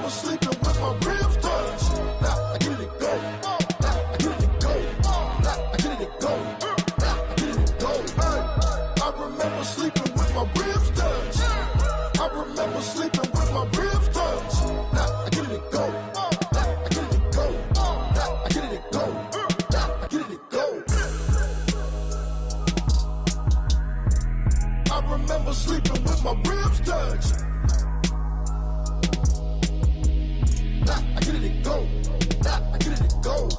remember sleeping with my ribs touched. Now I get it go. Now I get it go. Now I get it go. Now I get it go. I remember sleeping with my ribs touched. I remember sleeping with my ribs touched. Now I get it go. Now I get it go. Now I get it go. Now I get it go. I remember sleeping with my ribs touched. Now I get it go. Now I get it go.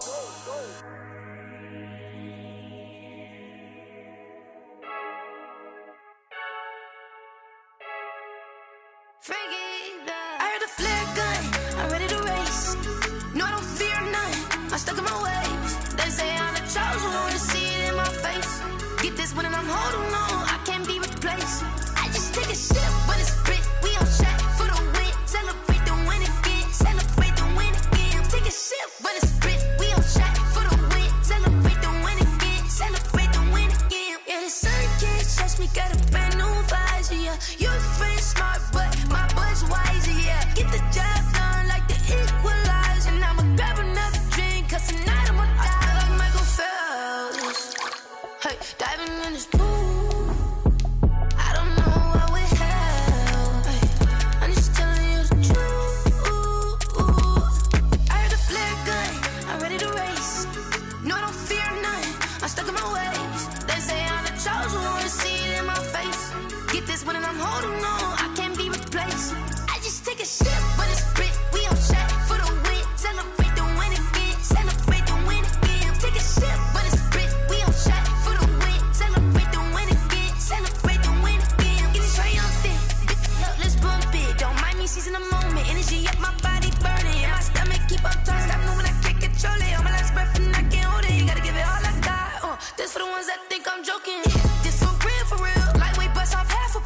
I heard a flare gun, I'm ready to race. No, I don't fear none, I'm stuck in my ways. They say I'm the chosen one, to see it in my face. Get this one and I'm holding on, I can't be replaced. I just take a sip, but it's spit, we on track for the win. Celebrate the win again, celebrate the win again. Take a sip, but it's spit, we on track for the win. Celebrate the win again, celebrate the win again. Yeah, the sun can't touch me, got a brand new visor, yeah. Your friend smart, but my bud's wiser, yeah. Get the job done like the equalizer. And I'ma grab another drink, cause tonight I'ma die like Michael Phelps. Hey, diving in this pool, I don't know what we have. Hey, I'm just telling you the truth. I heard a flare gun, I'm ready to race. No, I don't fear none, I'm stuck in my ways. They say I'm the chosen one, to see it in my face. Get this one and I'm holding on, I can't be replaced. I just take a sip, but it's spit, we on track for the win. Celebrate the win again, celebrate the win again. Take a sip, but it's spit, we on track for the win. Celebrate the win again, celebrate the win again. Get it triumphant, let's bump it. Don't mind me seizing the moment, energy up my body burning. And my stomach keep on turning, stop moving, I can't control it. On my last breath and I can't hold it, you gotta give it all I got. This for the ones that think I'm joking. This for real, lightweight bust off half a.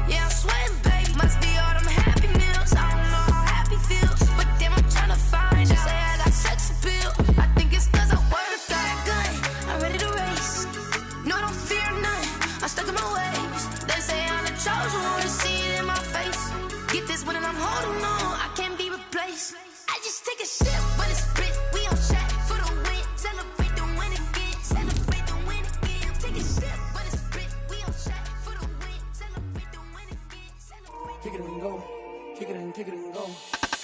Yeah, I'm sweating, babe, must be all them happy meals. I don't know how happy feels, but damn, I'm tryna find out. Say I got sex appeal, I think it's cause I work got a gun, I'm ready to race. No, I don't fear none, I'm stuck in my ways. They say I'm the chosen one, to see it in my face. Get this one and I'm holding on, I can't be replaced. I just take a sip, but it's spit, we on track for the win. Celebrate the win again, celebrate the win again. Take a sip, but it's spit, we on track for the win. Celebrate the win again, celebrate. Kick it and go, kick it and go.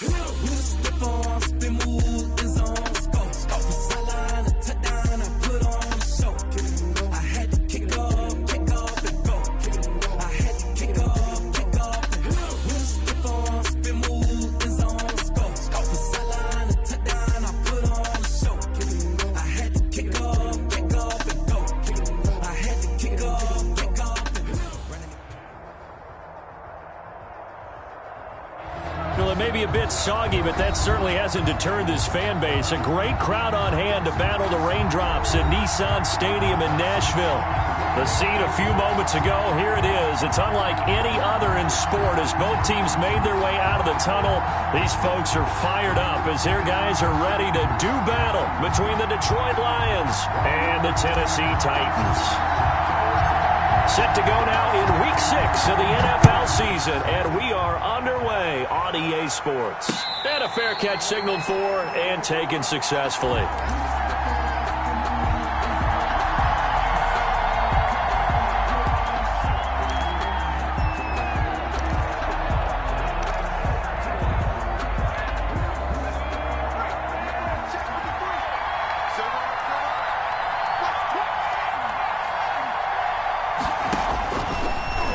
Step on, spin, move, is on, go. Off the sideline, a touchdown, I put on the show. Kick it and go. I had to kick off and go. Kick it and go. I had to kick off and go. Step on, spin, move, is on, go. Off the sideline, a touchdown, I put on the show. Kick it and go. I had to kick off and go. Kick it and go. I had to kick off and go. Well, it may be a bit soggy, but that certainly hasn't deterred this fan base. A great crowd on hand to battle the raindrops at Nissan Stadium in Nashville. The scene a few moments ago, here it is. It's unlike any other in sport as both teams made their way out of the tunnel. These folks are fired up as their guys are ready to do battle between the Detroit Lions and the Tennessee Titans. Set to go now in Week 6 of the NFL season, and we are underway on EA Sports. And a fair catch signaled for and taken successfully.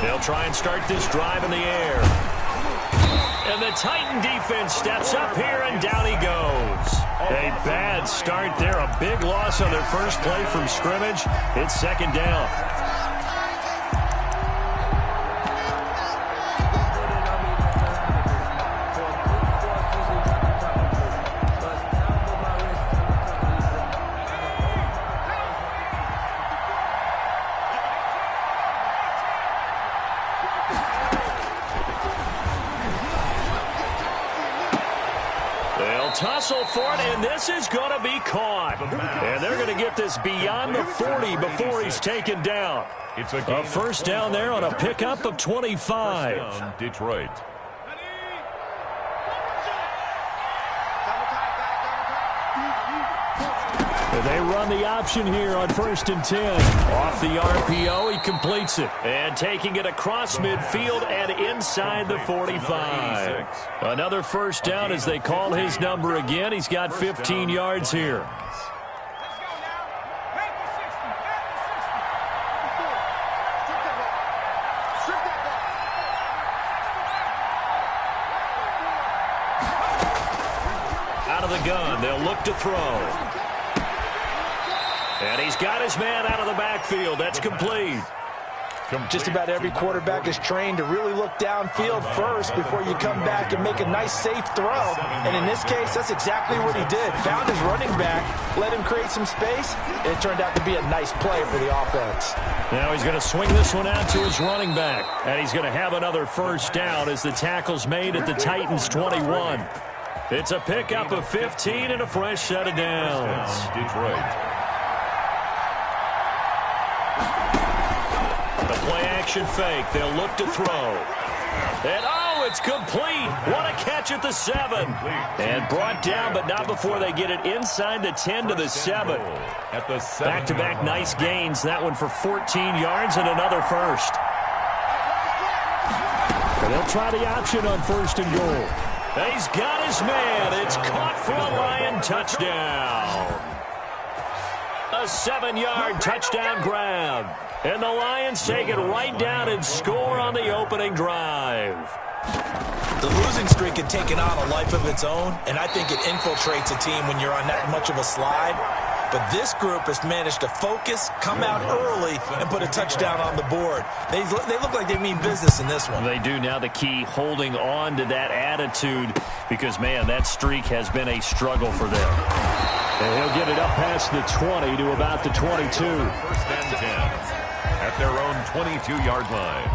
They'll try and start this drive in the air. And the Titan defense steps up here, and down he goes. A bad start there. A big loss on their first play from scrimmage. It's second down. Tussle for it, and this is going to be caught. And they're going to get this beyond the 40 before he's taken down. It's a first down there on a pickup of 25. Detroit. They run the option here on 1st and 10. Off the RPO, he completes it. And taking it across midfield and inside the 45. Another first down as they call his number again. He's got 15 yards here. Out of the gun, they'll look to throw. And he's got his man out of the backfield. That's complete. Just about every quarterback is trained to really look downfield first before you come back and make a nice, safe throw. And in this case, that's exactly what he did. Found his running back, let him create some space, and it turned out to be a nice play for the offense. Now he's going to swing this one out to his running back. And he's going to have another first down as the tackle's made at the Titans' 21. It's a pickup of 15 and a fresh set of downs. Detroit. The play-action fake. They'll look to throw. And, oh, it's complete. What a catch at the 7. And brought down, but not before they get it inside the 10 to the 7. Back-to-back nice gains. That one for 14 yards and another first. And they'll try the option on 1st and goal. He's got his man. It's caught for a Lion touchdown. A 7-yard touchdown grab. And the Lions take it right down and score on the opening drive. The losing streak had taken on a life of its own, and I think it infiltrates a team when you're on that much of a slide. But this group has managed to focus, come out early, and put a touchdown on the board. They look like they mean business in this one. They do. Now the key, holding on to that attitude, because, man, that streak has been a struggle for them. And he'll get it up past the 20 to about the 22. 1st and 10 at their own 22-yard line.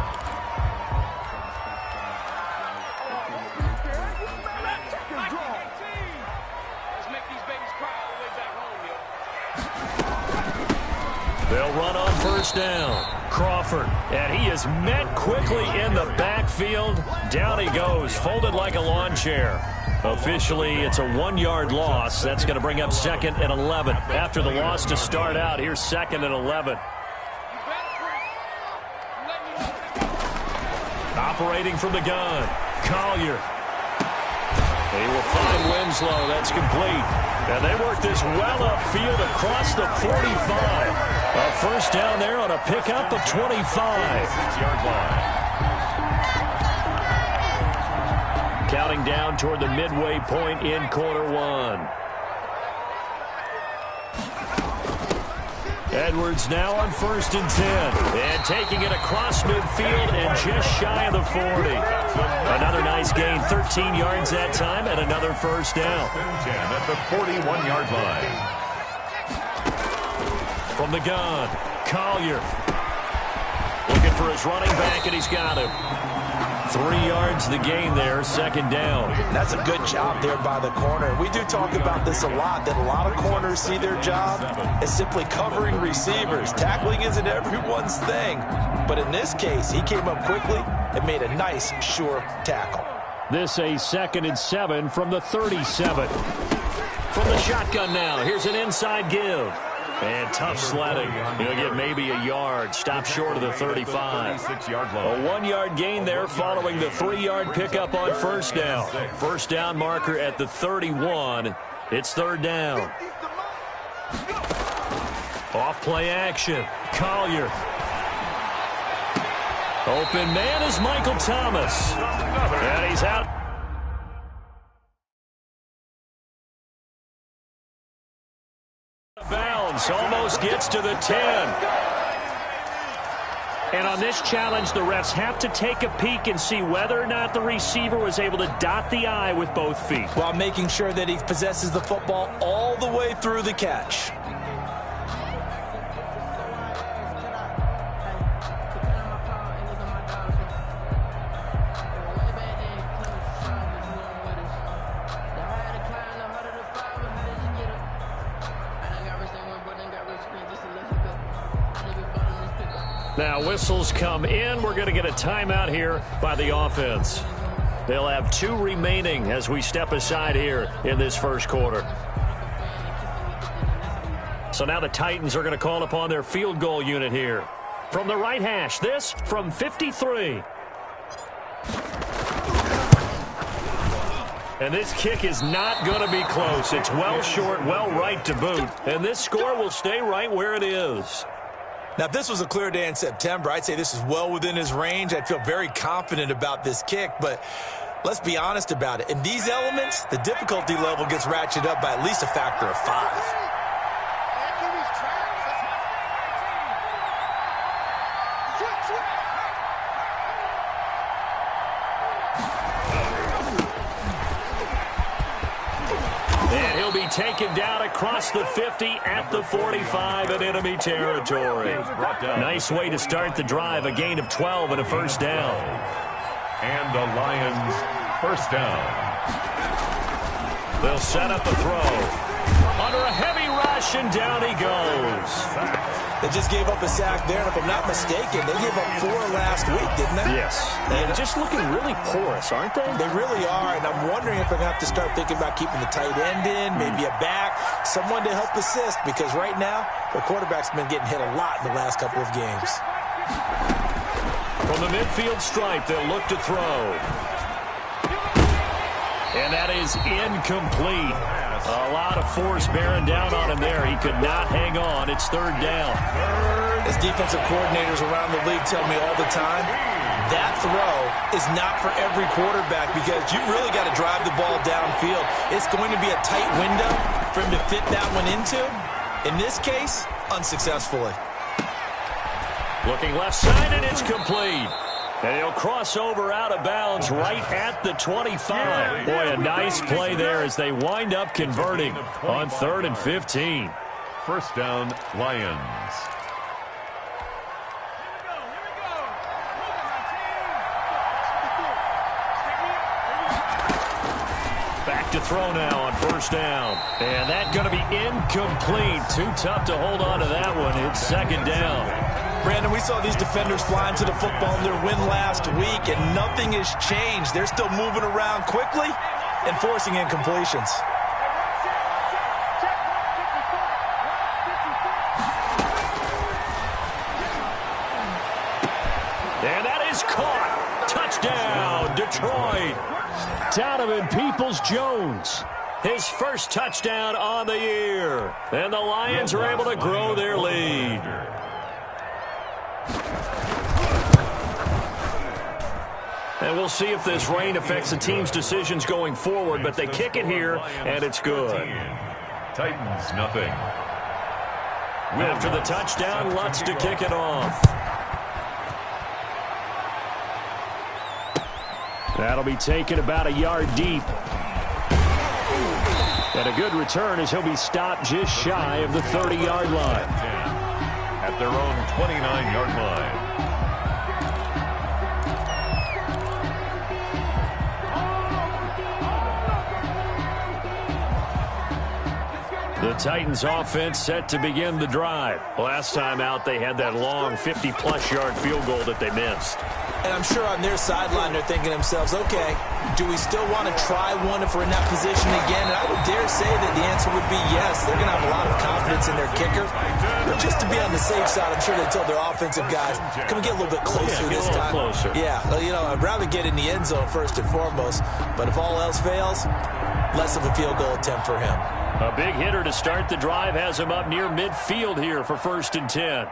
They'll run on 1st down. Crawford, and he is met quickly in the backfield. Down he goes, folded like a lawn chair. Officially, it's a 1-yard loss. That's going to bring up 2nd and 11. After the loss to start out, here's 2nd and 11. Operating from the gun, Collier. He will find Winslow. That's complete. And they work this well upfield across the 45. A first down there on a pickup of 25. 6-yard line. Counting down toward the midway point in quarter 1. Edwards now on 1st and 10. And taking it across midfield and just shy of the 40. Another nice gain, 13 yards that time, and another first down. 10 at the 41-yard line. From the gun, Collier. Looking for his running back, and he's got him. 3 yards the gain there, 2nd down. That's a good job there by the corner. We do talk about this a lot, that a lot of corners see their job as simply covering receivers. Tackling isn't everyone's thing. But in this case, he came up quickly and made a nice, sure tackle. This a 2nd and 7 from the 37. From the shotgun now, here's an inside give. And tough sledding. He'll get maybe a yard. Stop short of the 35. A 1-yard gain there following the 3-yard pickup on 1st down. First down marker at the 31. It's 3rd down. Off play action. Collier. Open man is Michael Thomas. And he's out. Bounds, almost gets to the 10. And on this challenge, the refs have to take a peek and see whether or not the receiver was able to dot the I with both feet. While making sure that he possesses the football all the way through the catch. Now whistles come in. We're going to get a timeout here by the offense. They'll have 2 remaining as we step aside here in this first quarter. So now the Titans are going to call upon their field goal unit here. From the right hash, this from 53. And this kick is not going to be close. It's well short, well right to boot. And this score will stay right where it is. Now, if this was a clear day in September, I'd say this is well within his range. I'd feel very confident about this kick, but let's be honest about it. In these elements, the difficulty level gets ratcheted up by at least a factor of 5. Taken down across the 50 at the 45 in enemy territory. Nice way to start the drive, a gain of 12 and a first down. And the Lions first down. They'll set up a throw. Under a heavy rush, and down he goes. They just gave up a sack there, and if I'm not mistaken, they gave up 4 last week, didn't they? Yes. And just looking really porous, aren't they? They really are, and I'm wondering if I'm going to have to start thinking about keeping the tight end in, maybe a back, someone to help assist, because right now, the quarterback's been getting hit a lot in the last couple of games. From the midfield stripe, they'll look to throw. And that is incomplete. A lot of force bearing down on him there. He could not hang on. It's third down. As defensive coordinators around the league tell me all the time, that throw is not for every quarterback because you really got to drive the ball downfield. It's going to be a tight window for him to fit that one into. In this case, unsuccessfully. Looking left side, and it's complete. And he'll cross over out of bounds right at the 25. Boy, a nice play there as they wind up converting on 3rd and 15. First down, Lions. Back to throw now on first down. And that's going to be incomplete. Too tough to hold on to that one. It's second down. Brandon, we saw these defenders flying to the football in their win last week, and nothing has changed. They're still moving around quickly and forcing incompletions. And that is caught. Touchdown, Detroit. Donovan Peoples-Jones. His first touchdown on the year. And the Lions are able to grow their lead. And we'll see if this rain affects the team's decisions going forward, but they kick it here, and it's good. Titans, nothing. After the touchdown, Lutz to kick it off. That'll be taken about a yard deep. And a good return as he'll be stopped just shy of the 30-yard line. At their own 29-yard line. The Titans offense set to begin the drive. Last time out, they had that long 50-plus yard field goal that they missed. And I'm sure on their sideline, they're thinking to themselves, okay, do we still want to try one if we're in that position again? And I would dare say that the answer would be yes. They're going to have a lot of confidence in their kicker. But just to be on the safe side, I'm sure they told their offensive guys, can we get a little bit closer this time? Closer. Yeah, well, you know, I'd rather get in the end zone first and foremost. But if all else fails, less of a field goal attempt for him. A big hitter to start the drive has him up near midfield here for 1st and 10.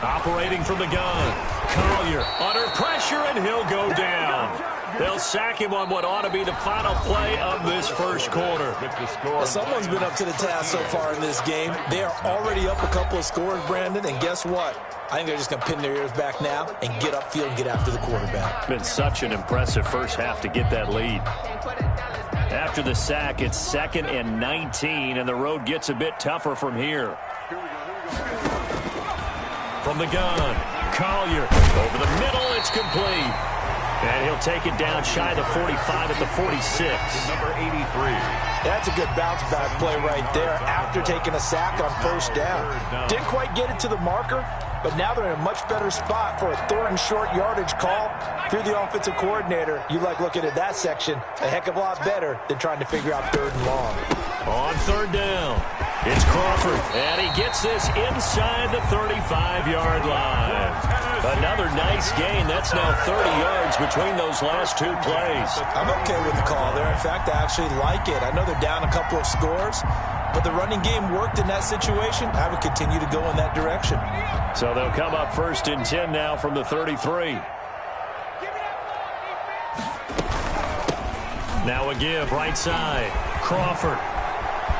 Operating from the gun. Collier under pressure, and he'll go down. They'll sack him on what ought to be the final play of this first quarter. Well, someone's been up to the task so far in this game. They are already up a couple of scores, Brandon, and guess what? I think they're just going to pin their ears back now and get upfield and get after the quarterback. Been such an impressive first half to get that lead. After the sack, it's 2nd and 19, and the road gets a bit tougher from here. From the gun, Collier over the middle, it's complete. And he'll take it down shy of the 45 at the 46. Number 83. That's a good bounce back play right there after taking a sack on first down. Didn't quite get it to the marker, but now they're in a much better spot for a 3rd and short yardage call. If you're the offensive coordinator, you like looking at that section a heck of a lot better than trying to figure out 3rd and long. On 3rd down, it's Crawford, and he gets this inside the 35-yard line. Another nice gain. That's now 30 yards between those last 2 plays. I'm okay with the call there. In fact, I actually like it. I know they're down a couple of scores, but the running game worked in that situation. I would continue to go in that direction. So they'll come up 1st and 10 now from the 33. Now a give, right side. Crawford.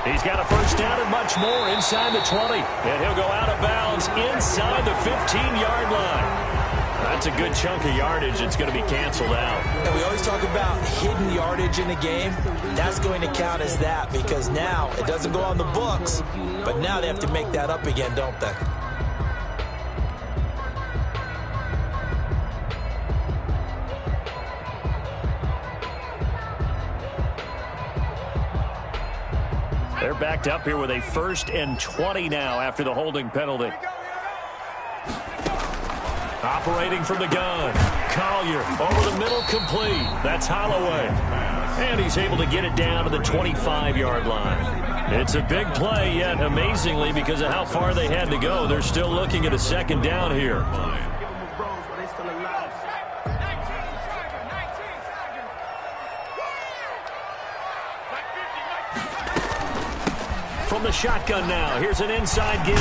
He's got a 1st down and much more inside the 20. And he'll go out of bounds inside the 15-yard line. That's a good chunk of yardage. It's going to be canceled out. And we always talk about hidden yardage in a game. That's going to count as that because now it doesn't go on the books, but now they have to make that up again, don't they? They're backed up here with a 1st and 20 now after the holding penalty. Operating from the gun. Collier over the middle, complete. That's Holloway. And he's able to get it down to the 25-yard line. It's a big play, yet amazingly, because of how far they had to go, they're still looking at a 2nd down here. From the shotgun now, here's an inside give.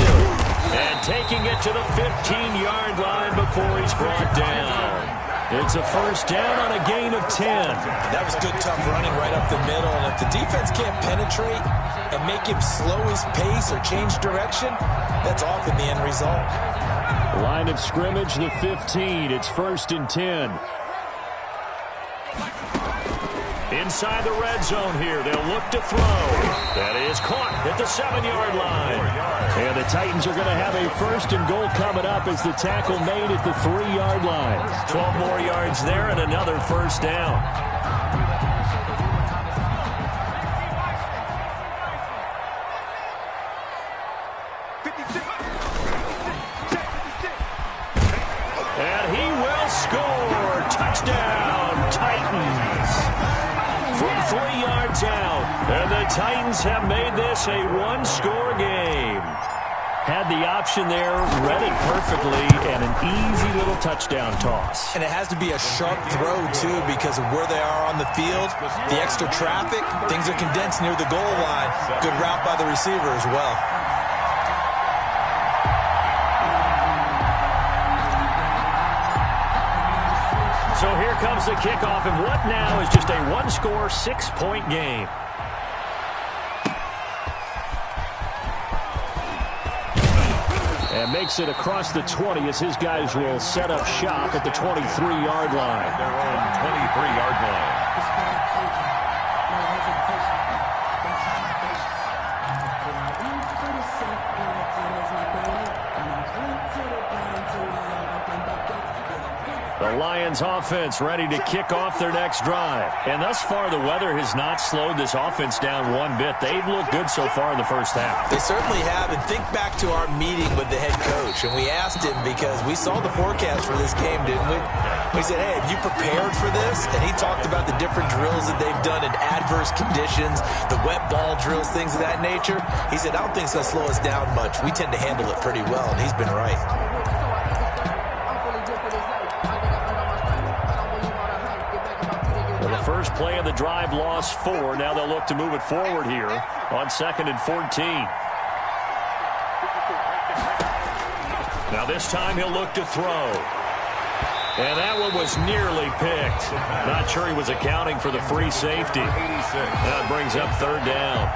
And taking it to the 15-yard line before he's brought down. It's a 1st down on a gain of 10. That was good, tough running right up the middle. And if the defense can't penetrate and make him slow his pace or change direction, that's often the end result. Line of scrimmage, the 15. It's 1st and 10. Inside the red zone here. They'll look to throw. That is caught at the 7-yard line. And the Titans are going to have a 1st and goal coming up as the tackle made at the 3-yard line. 12 more yards there and another 1st down. And he will score. Touchdown, Titans. From 3 yards out. And the Titans have made this a 1-score game. Had the option there, read it perfectly, and an easy little touchdown toss. And it has to be a sharp throw, too, because of where they are on the field. The extra traffic, things are condensed near the goal line. Good route by the receiver as well. So here comes the kickoff, and what now is just a 1-score, 6-point game. And makes it across the 20 as his guys will set up shop at the 23-yard line. Their own 23-yard line. The Lions offense ready to kick off their next drive. And thus far, the weather has not slowed this offense down one bit. They've looked good so far in the first half. They certainly have. And think back to our meeting with the head coach. And we asked him because we saw the forecast for this game, didn't we? We said, hey, have you prepared for this? And he talked about the different drills that they've done in adverse conditions, the wet ball drills, things of that nature. He said, I don't think it's going to slow us down much. We tend to handle it pretty well, and he's been right. The first play of the drive lost 4. Now they'll look to move it forward here on 2nd and 14. Now this time he'll look to throw. And that one was nearly picked. Not sure he was accounting for the free safety. That brings up 3rd down.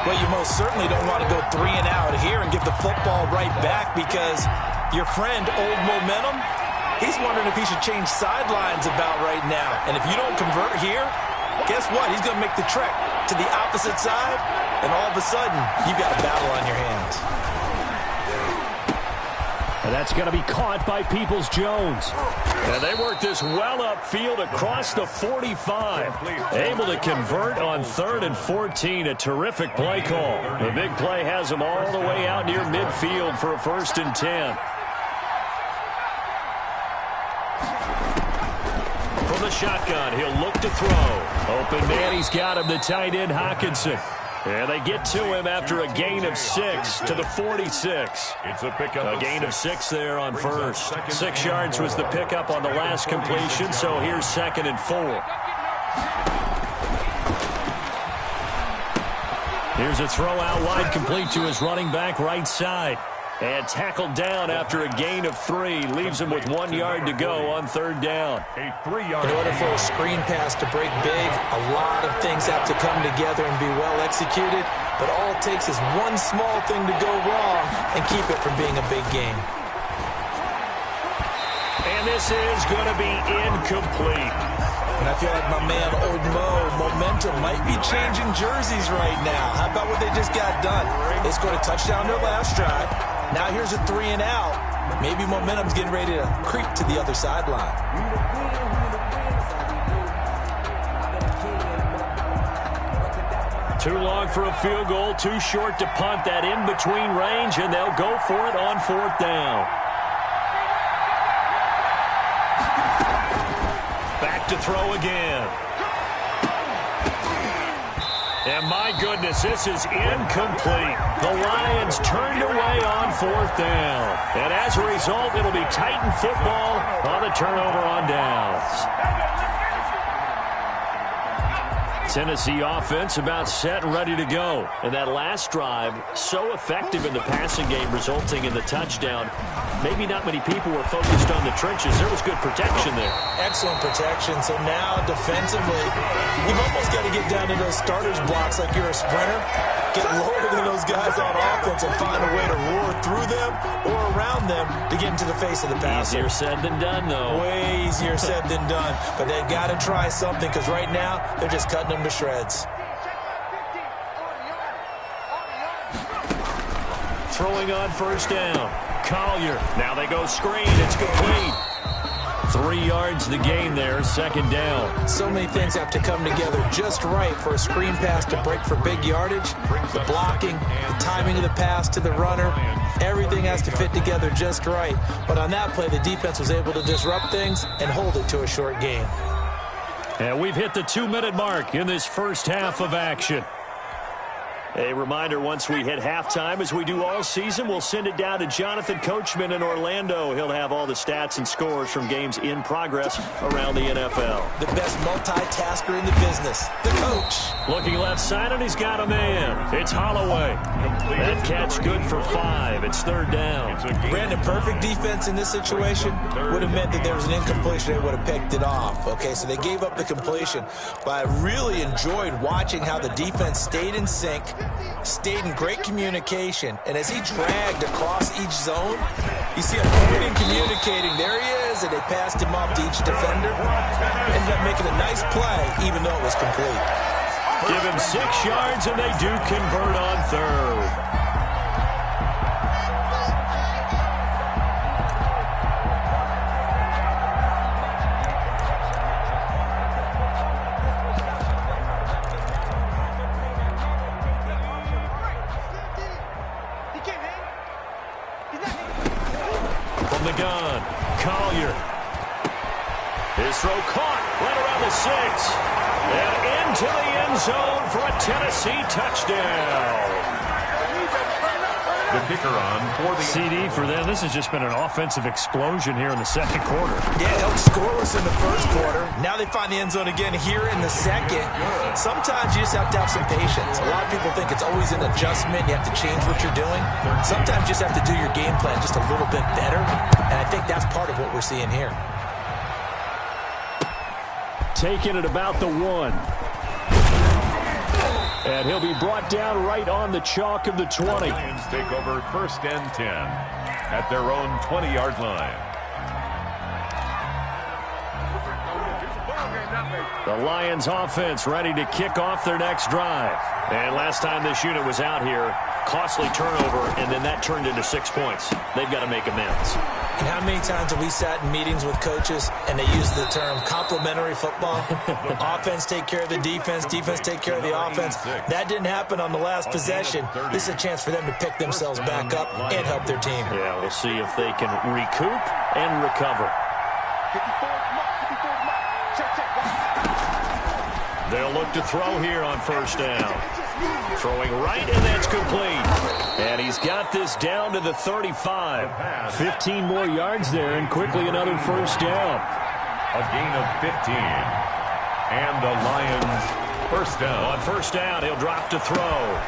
Well, you most certainly don't want to go 3 and out here and give the football right back because your friend, Old Momentum, he's wondering if he should change sidelines about right now. And if you don't convert here, guess what? He's going to make the trek to the opposite side, and all of a sudden, you've got a battle on your hands. And that's going to be caught by Peoples-Jones. And they work this well upfield across the 45. Able to convert on 3rd and 14. A terrific play call. The big play has them all the way out near midfield for a 1st and 10. From the shotgun, he'll look to throw. Open man, he's got him, the tight end, Hawkinson. And they get to him after a gain of 6 to the 46. It's a pickup. A gain of 6 there on first. 6 yards was the pickup on the last completion, so here's 2nd and 4. Here's a throw out wide, complete to his running back right side. And tackled down after a gain of 3. Leaves him with 1 yard to go on 3rd down. In order for a screen pass to break big, a lot of things have to come together and be well executed. But all it takes is one small thing to go wrong and keep it from being a big game. And this is going to be incomplete. And I feel like my man, Old Mo, momentum might be changing jerseys right now. How about what they just got done? They scored a touchdown their last drive. Now here's a 3 and out. Maybe momentum's getting ready to creep to the other sideline. Too long for a field goal, too short to punt. That in-between range, and they'll go for it on 4th down. Back to throw again. And my goodness, this is incomplete. The Lions turned away on 4th down. And as a result, it'll be Titan football on the turnover on downs. Tennessee offense about set and ready to go. And that last drive, so effective in the passing game, resulting in the touchdown. Maybe not many people were focused on the trenches. There was good protection there. Excellent protection. So now defensively, you've almost got to get down to those starters blocks like you're a sprinter. Get lower than those guys on offense and find a way to roar through them or around them to get into the face of the passer. Easier said than done, though. Way easier said than done. But they've got to try something because right now they're just cutting them to shreds. Throwing on 1st down. Collier. Now they go screen. It's complete. 3 yards the gain there, 2nd down. So many things have to come together just right for a screen pass to break for big yardage. The blocking, the timing of the pass to the runner, everything has to fit together just right. But on that play, the defense was able to disrupt things and hold it to a short gain. And we've hit the 2-minute mark in this first half of action. A reminder, once we hit halftime, as we do all season, we'll send it down to Jonathan Coachman in Orlando. He'll have all the stats and scores from games in progress around the NFL. The best multitasker in the business, the coach. Looking left side, and he's got a man. It's Holloway. That catch good for 5. It's 3rd down. Brandon, perfect defense in this situation would have meant that there was an incompletion. They would have picked it off. Okay, so they gave up the completion. But I really enjoyed watching how the defense stayed in sync, stayed in great communication, and as he dragged across each zone, you see him pointing, communicating. There he is, and they passed him off to each defender. Ended up making a nice play, even though it was complete. Give him 6 yards, and they do convert on 3rd. From the gun, Collier. His throw caught right around the 6. And into the end zone for a Tennessee touchdown. The kicker on for the CD for them. This has just been an offensive explosion here in the 2nd quarter. Yeah, held scoreless in the 1st quarter. Now they find the end zone again here in the 2nd. Sometimes you just have to have some patience. A lot of people think it's always an adjustment. You have to change what you're doing. Sometimes you just have to do your game plan just a little bit better. And I think that's part of what we're seeing here. Taking it about the 1. And he'll be brought down right on the chalk of the 20. The Lions take over 1st and 10 at their own 20-yard line. The Lions offense ready to kick off their next drive. And last time this unit was out here, costly turnover, and then that turned into 6 points. They've got to make amends. And how many times have we sat in meetings with coaches and they use the term complementary football? Offense take care of the defense, defense take care of the offense. That didn't happen on the last possession. This is a chance for them to pick themselves back up and help their team. Yeah, we'll see if they can recoup and recover. They'll look to throw here on first down. Throwing right, and that's complete. And he's got this down to the 35. 15 more yards there, and quickly another first down. A gain of 15. And the Lions first down. On first down, he'll drop to throw.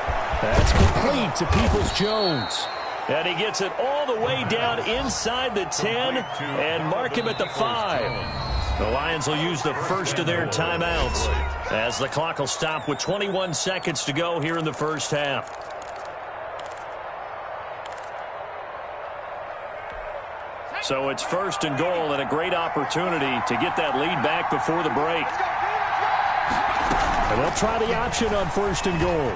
That's complete to Peoples-Jones. And he gets it all the way down inside the 10 and mark him at the 5. The Lions will use the first of their timeouts as the clock will stop with 21 seconds to go here in the first half. So it's first and goal, and a great opportunity to get that lead back before the break. And they'll try the option on first and goal.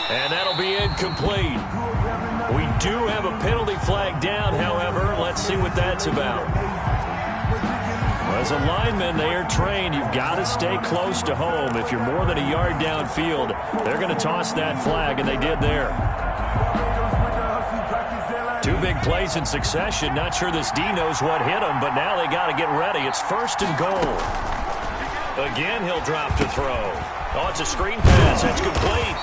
And that'll be incomplete. We do have a penalty flag down, however. Let's see what that's about. As a lineman, they are trained. You've got to stay close to home. If you're more than a yard downfield, they're going to toss that flag, and they did there. Two big plays in succession. Not sure this D knows what hit him, but now they got to get ready. It's first and goal. Again, he'll drop to throw. Oh, it's a screen pass. That's complete.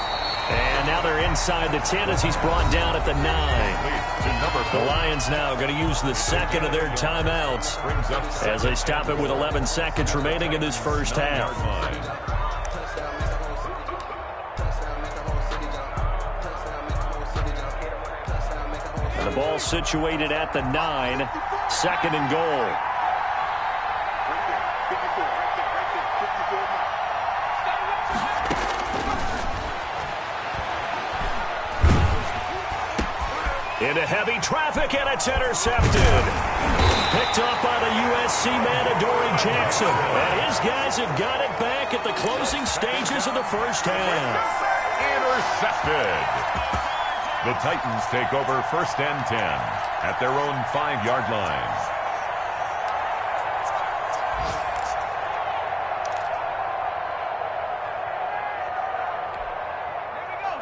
And now they're inside the 10 as he's brought down at the 9. The Lions now going to use the second of their timeouts as they stop it with 11 seconds remaining in this first half. And the ball situated at the 9, second and goal. Into heavy traffic, and it's intercepted. Picked up by the USC man, Adoree Jackson. And his guys have got it back at the closing stages of the first half. Intercepted. The Titans take over first and 10 at their own 5-yard line.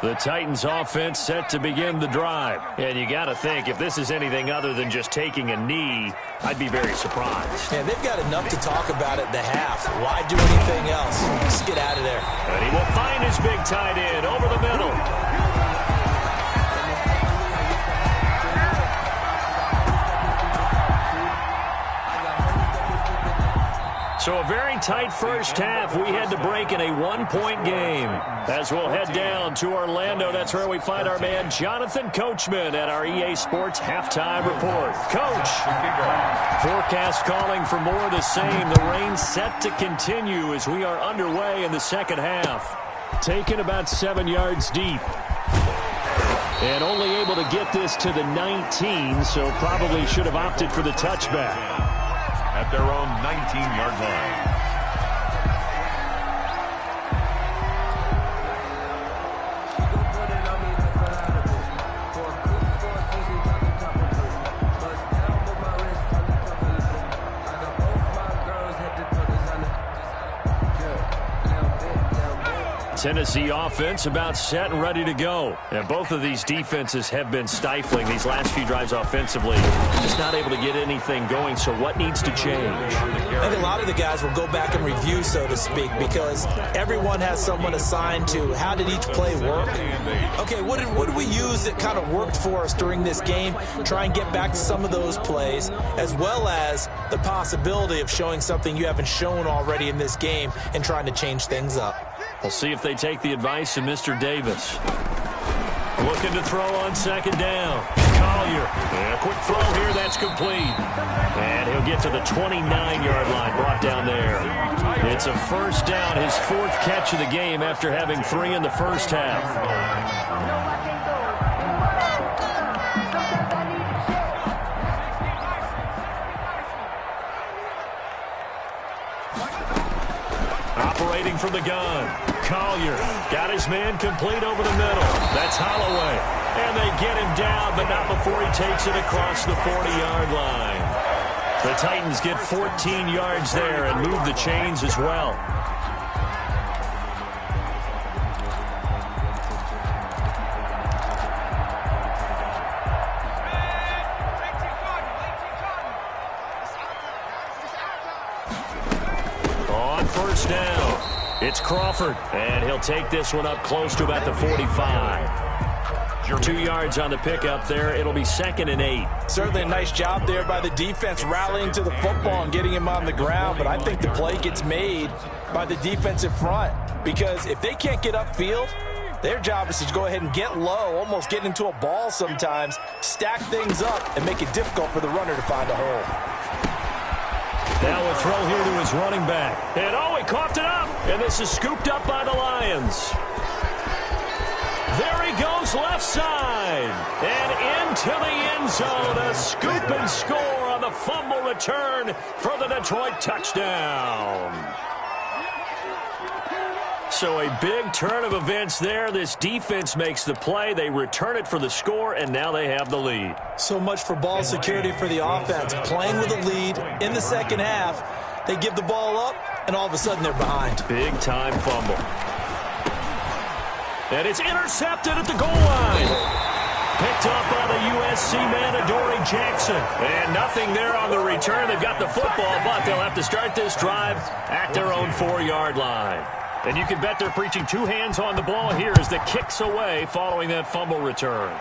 The Titans offense set to begin the drive. And you got to think, if this is anything other than just taking a knee, I'd be very surprised. Yeah, they've got enough to talk about at the half. Why do anything else? Just get out of there. And he will find his big tight end over the middle. So a very tight first half. We had to break in a one-point game. As we'll head down to Orlando, that's where we find our man Jonathan Coachman at our EA Sports Halftime Report. Coach, forecast calling for more of the same. The rain set to continue as we are underway in the second half. Taken about 7 yards deep. And only able to get this to the 19, so probably should have opted for the touchback. At their own 19-yard line. Tennessee offense about set and ready to go. And both of these defenses have been stifling these last few drives offensively. Just not able to get anything going, so what needs to change? I think a lot of the guys will go back and review, so to speak, because everyone has someone assigned to how did each play work. Okay, what did we use that kind of worked for us during this game? Try and get back to some of those plays, as well as the possibility of showing something you haven't shown already in this game and trying to change things up. We'll see if they take the advice of Mr. Davis. Looking to throw on second down. Collier. And a quick throw here. That's complete. And he'll get to the 29-yard line. Brought down there. It's a first down. His fourth catch of the game after having 3 in the first half. Operating from the gun. Collier got his man complete over the middle. That's Holloway. And they get him down, but not before he takes it across the 40-yard line. The Titans get 14 yards there and move the chains as well. On first down, it's Crawford, and he'll take this one up close to about the 45. 2 yards on the pickup there. It'll be 2nd and 8. Certainly a nice job there by the defense rallying to the football and getting him on the ground, but I think the play gets made by the defensive front because if they can't get upfield, their job is to go ahead and get low, almost get into a ball sometimes, stack things up, and make it difficult for the runner to find a hole. Now a throw here to his running back. And oh, he coughed it up. And this is scooped up by the Lions. There he goes left side. And into the end zone. A scoop and score on the fumble return for the Detroit touchdown. So a big turn of events there. This defense makes the play. They return it for the score, and now they have the lead. So much for ball security for the offense. Playing with a lead in the second half. They give the ball up, and all of a sudden they're behind. Big-time fumble. And it's intercepted at the goal line. Picked up by the USC man, Adoree Jackson. And nothing there on the return. They've got the football, but they'll have to start this drive at their own 4-yard line. And you can bet they're preaching 2 hands on the ball here as the kick's away following that fumble return.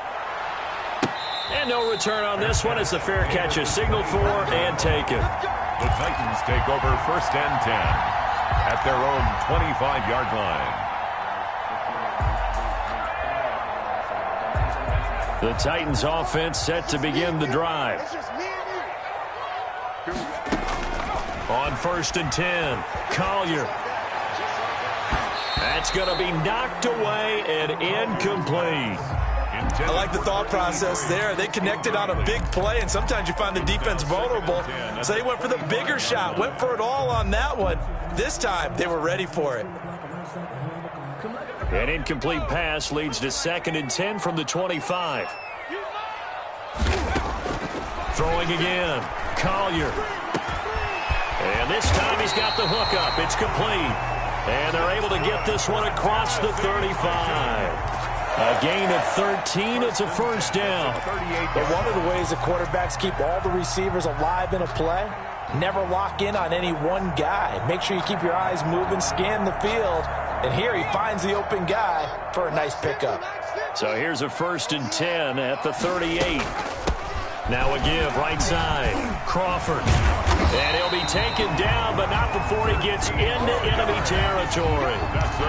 And no return on this one as the fair catch is signaled for and taken. The Titans take over 1st and 10 at their own 25-yard line. The Titans offense set to begin the drive. On 1st and 10, Collier. That's going to be knocked away and incomplete. I like the thought process there. They connected on a big play, and sometimes you find the defense vulnerable. So they went for the bigger shot, went for it all on that one. This time, they were ready for it. An incomplete pass leads to 2nd and 10 from the 25. Throwing again, Collier. And this time he's got the hook up. It's complete. And they're able to get this one across the 35. A gain of 13. It's a first down. But one of the ways the quarterbacks keep all the receivers alive in a play, never lock in on any one guy. Make sure you keep your eyes moving, scan the field. And here he finds the open guy for a nice pickup. So here's a 1st and 10 at the 38. Now a give right side. Crawford. And he'll be taken down, but not before he gets into enemy territory.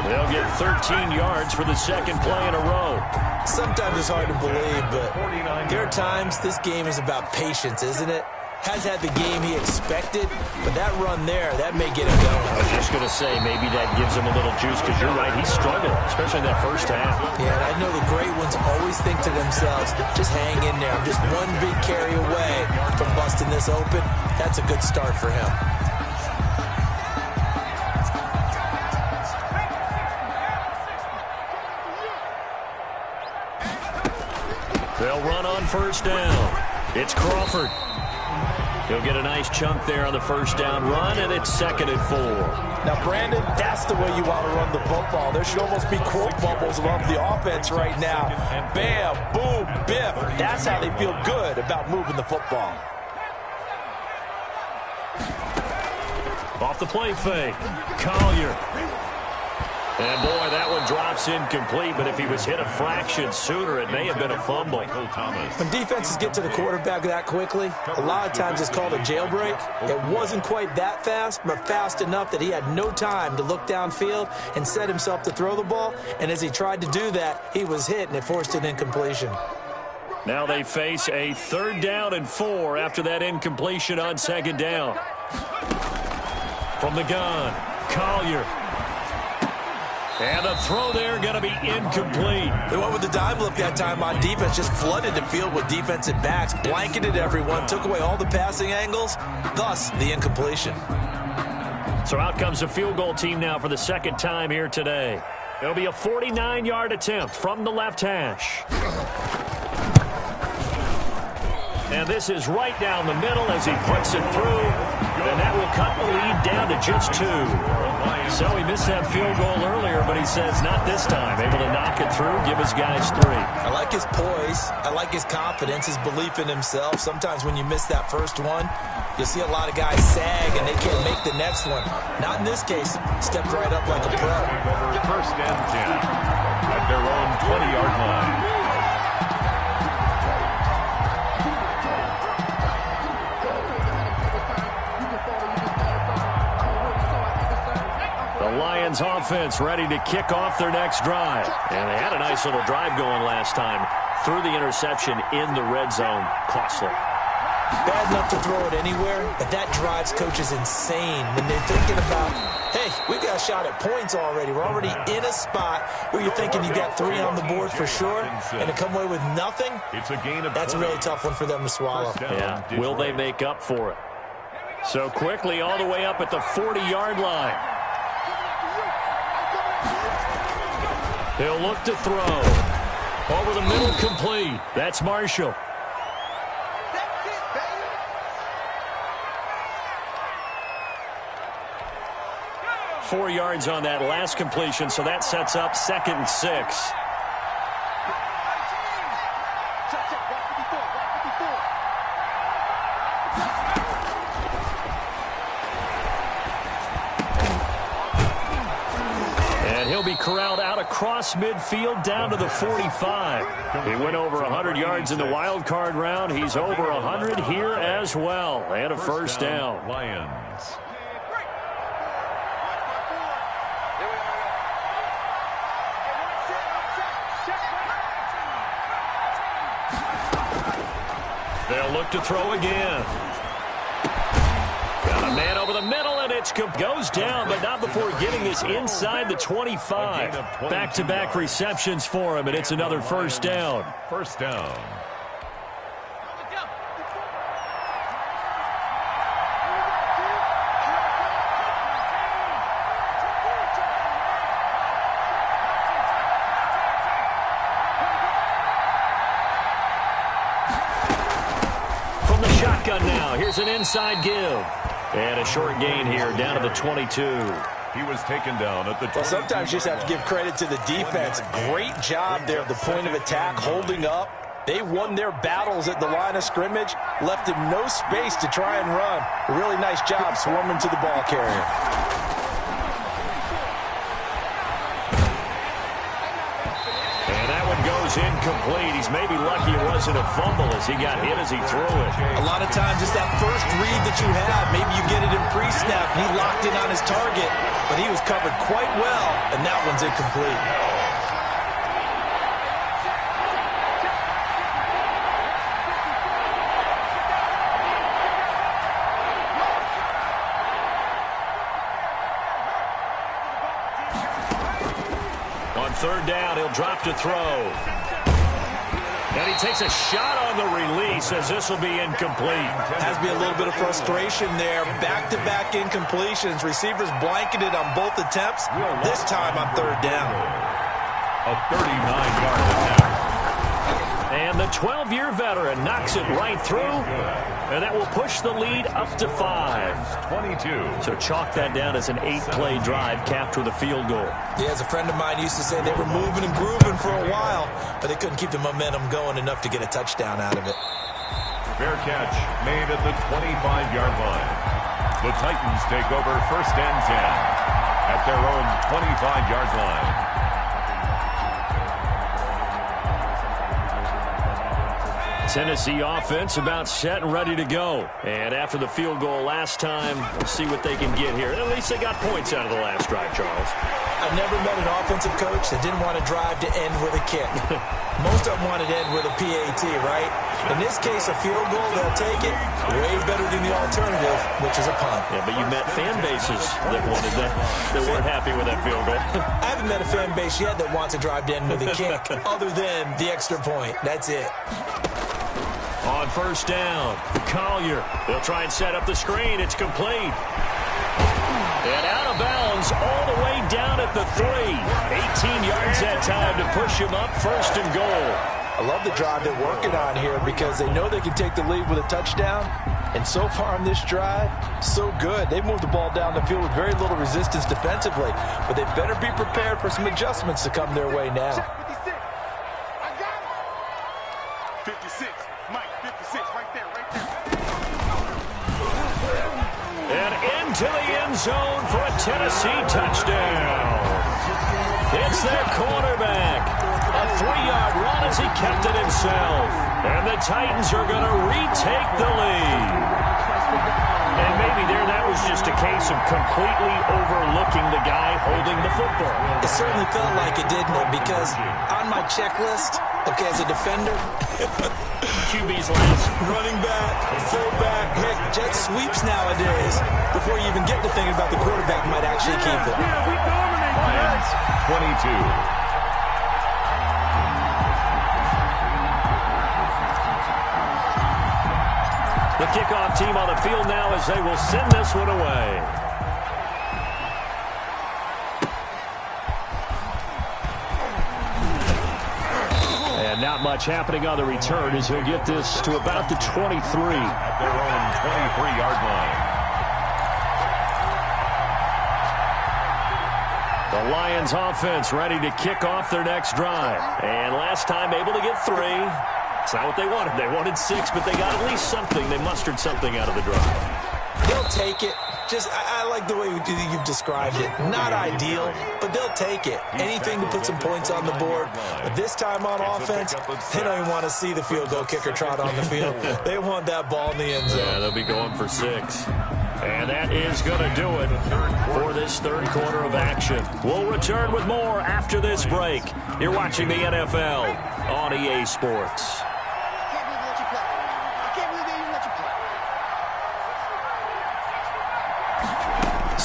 They'll get 13 yards for the 2nd play in a row. Sometimes it's hard to believe, but there are times this game is about patience, isn't it? Has had the game he expected, but that run there, that may get him going. I was just going to say, maybe that gives him a little juice, because you're right, he struggled, especially in that first half. Yeah, and I know the great ones always think to themselves, just hang in there. I'm just one big carry away from busting this open. That's a good start for him. They'll run on first down. It's Crawford. He'll get a nice chunk there on the first down run, and it's 2nd and 4. Now, Brandon, that's the way you want to run the football. There should almost be quote bubbles above the offense right now. Bam, boom, biff. That's how they feel good about moving the football. Off the play fake, Collier. And, boy, that one drops incomplete, but if he was hit a fraction sooner, it may have been a fumble. When defenses get to the quarterback that quickly, a lot of times it's called a jailbreak. It wasn't quite that fast, but fast enough that he had no time to look downfield and set himself to throw the ball. And as he tried to do that, he was hit, and it forced an incompletion. Now they face a 3rd down and 4 after that incompletion on 2nd down. From the gun, Collier. And the throw there going to be incomplete. They went with the dive look that time on defense, just flooded the field with defensive backs, blanketed everyone, took away all the passing angles, thus the incompletion. So out comes the field goal team now for the second time here today. It'll be a 49-yard attempt from the left hash. And this is right down the middle as he puts it through. And that will cut the lead down to just 2. So he missed that field goal earlier, but he says not this time. Able to knock it through, give his guys 3. I like his poise. I like his confidence, his belief in himself. Sometimes when you miss that first one, you'll see a lot of guys sag and they can't make the next one. Not in this case. Stepped right up like a pro. First and 10 at their own 20-yard line. The Lions offense ready to kick off their next drive. And they had a nice little drive going last time. Threw the interception in the red zone. Costly. Bad enough to throw it anywhere, but that drives coaches insane when they're thinking about, hey, we've got a shot at points already. We're already in a spot where you're thinking you got 3 on the board for sure, and to come away with nothing, that's a really tough one for them to swallow. Yeah, will they make up for it? So quickly all the way up at the 40-yard line. He'll look to throw. Over the middle, complete. That's Marshall. Four yards on that last completion, so that sets up 2nd and 6. And he'll be corralled out across midfield down to the 45. He went over 100 yards in the wild card round. He's over 100 here as well. And a first down. Lions. They'll look to throw again. Got a man over the middle, and it goes down, but not before getting this inside the 25. Back-to-back receptions for him, and it's another first down. First down. Now, here's an inside give. And a short gain here down to the 22. He was taken down at the 22. Well, sometimes you just have to give credit to the defense. Great job there at the point of attack, holding up. They won their battles at the line of scrimmage, left him no space to try and run. A really nice job swarming to the ball carrier. Incomplete. He's maybe lucky it wasn't a fumble as he got hit as he threw it. A lot of times it's that first read that you have. Maybe you get it in pre-snap. He locked in on his target, but he was covered quite well, and that one's incomplete. On 3rd down, he'll drop to throw. And he takes a shot on the release as this will be incomplete. Has to be a little bit of frustration there. Back-to-back incompletions. Receivers blanketed on both attempts. This time on 3rd down. A 39-yard attempt. And the 12-year veteran knocks it right through. And that will push the lead up to 5. 22. So chalk that down as an 8-play drive capped with a field goal. Yeah, as a friend of mine used to say, they were moving and grooving for a while, but they couldn't keep the momentum going enough to get a touchdown out of it. Fair catch made at the 25-yard line. The Titans take over 1st and 10 at their own 25-yard line. Tennessee offense about set and ready to go. And after the field goal last time, we'll see what they can get here. At least they got points out of the last drive, Charles. I've never met an offensive coach that didn't want to drive to end with a kick. Most of them wanted to end with a PAT, right? In this case, a field goal, they'll take it. Way better than the alternative, which is a punt. Yeah, but you met fan bases that wanted that weren't happy with that field goal. I haven't met a fan base yet that wants to drive to end with a kick, other than the extra point. That's it. On 1st down, Collier. They'll try and set up the screen. It's complete. And out of bounds all the way down at the 3. 18 yards that time to push him up, 1st and goal. I love the drive they're working on here because they know they can take the lead with a touchdown. And so far on this drive, so good. They moved the ball down the field with very little resistance defensively. But they better be prepared for some adjustments to come their way now. 56. I got it. 56. Mike, 56 right there, right there. And into the end zone for a Tennessee touchdown. It's their quarterback. A 3-yard run as he kept it himself. And the Titans are going to retake the lead. And maybe there that was just a case of completely overlooking the guy holding the football. It certainly felt like it, didn't it? Because on my checklist, okay, as a defender, QB's last. running back, fullback, heck, jet sweeps nowadays. Before you even get to thinking about the quarterback might actually keep it. Lions 22. The kickoff team on the field now as they will send this one away. And not much happening on the return as he'll get this to about the 23. At their own 23-yard line. The Lions offense ready to kick off their next drive. And last time able to get 3. It's not what they wanted. They wanted 6, but they got at least something. They mustered something out of the drive. They'll take it. I like the way you've described it. Not ideal, but they'll take it. Anything to put some points on the board. But this time on offense, they don't even want to see the field goal kicker trot on the field. They want that ball in the end zone. Yeah, they'll be going for 6. And that is going to do it for this third quarter of action. We'll return with more after this break. You're watching the NFL on EA Sports.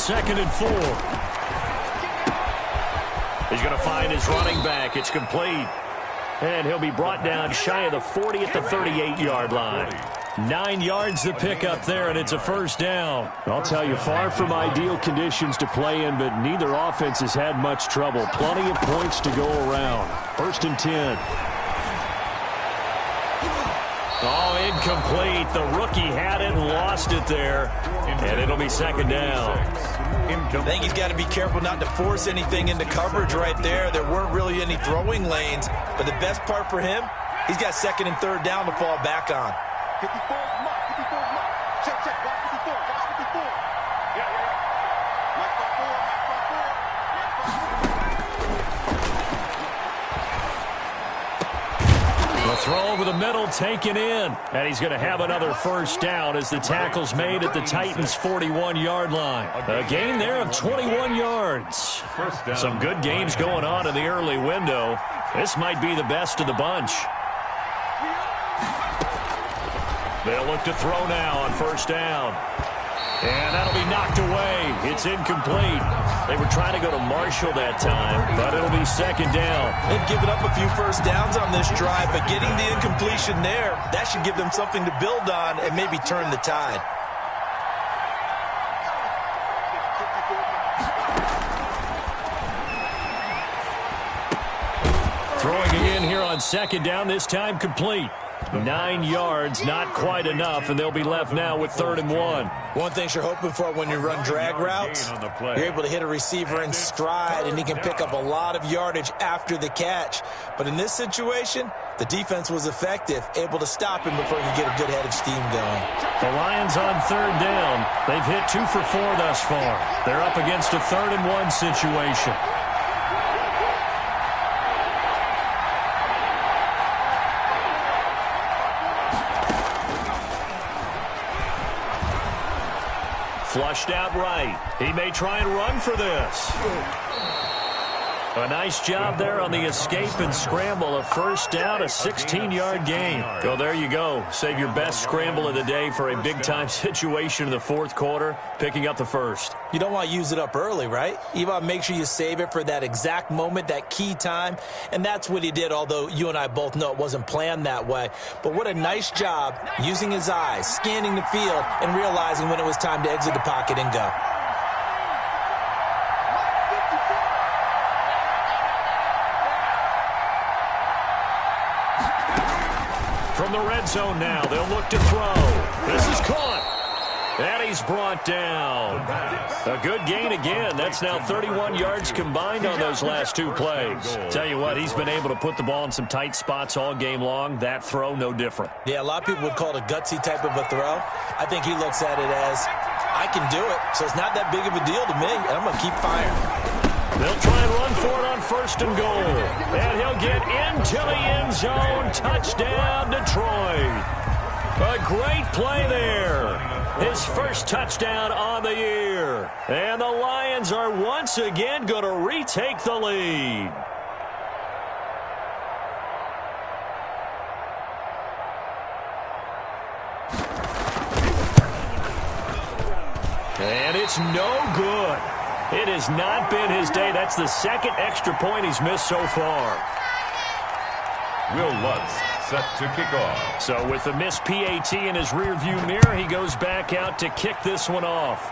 2nd and 4. He's going to find his running back. It's complete. And he'll be brought down shy of the 40 at the 38-yard line. 9 yards to pick up there, and it's a 1st down. I'll tell you, far from ideal conditions to play in, but neither offense has had much trouble. Plenty of points to go around. 1st and 10. Oh, incomplete. The rookie had it and lost it there. And it'll be 2nd down. I think he's got to be careful not to force anything into coverage right there. There weren't really any throwing lanes. But the best part for him, he's got 2nd and 3rd down to fall back on. 54 mark, 54 mark. Check, watch 54, watch 54. Yeah. Mark 4. The throw over the middle taken in. And he's going to have another 1st down as the tackle's made at the Titans' 41-yard line. A gain there of 21 yards. Some good games going on in the early window. This might be the best of the bunch. They'll look to throw now on 1st down. And that'll be knocked away. It's incomplete. They were trying to go to Marshall that time, but it'll be 2nd down. They've given up a few 1st downs on this drive, but getting the incompletion there, that should give them something to build on and maybe turn the tide. Throwing again here on 2nd down, this time complete. 9 yards, not quite enough, and they'll be left now with 3rd and 1. One thing you're hoping for when you run drag routes, you're able to hit a receiver in stride, and he can pick up a lot of yardage after the catch. But in this situation, the defense was effective, able to stop him before he could get a good head of steam going. The Lions on 3rd down. They've hit 2 for 4 thus far. They're up against a 3rd and 1 situation. Flushed out right. He may try and run for this. A nice job there on the escape and scramble. A 1st down, a 16-yard gain. So there you go. Save your best scramble of the day for a big-time situation in the 4th quarter, picking up the 1st. You don't want to use it up early, right? You want to make sure you save it for that exact moment, that key time. And that's what he did, although you and I both know it wasn't planned that way. But what a nice job using his eyes, scanning the field, and realizing when it was time to exit the pocket and go. From the red zone now, they'll look to throw. This is caught. And he's brought down. A good gain again. That's now 31 yards combined on those last two plays. Tell you what, he's been able to put the ball in some tight spots all game long. That throw, no different. Yeah, a lot of people would call it a gutsy type of a throw. I think he looks at it as, I can do it, so it's not that big of a deal to me, and I'm going to keep firing. They'll try and run for it on first and goal. And he'll get into the end zone. Touchdown, Detroit. A great play there. His first touchdown on the year. And the Lions are once again going to retake the lead. And it's no good. It has not been his day. That's the second extra point he's missed so far. Will Lutz set to kick off. So with the missed PAT in his rearview mirror, he goes back out to kick this one off.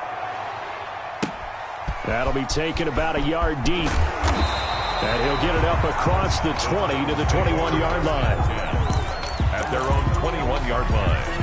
That'll be taken about a yard deep. And he'll get it up across the 20 to the 21-yard line. At their own 21-yard line.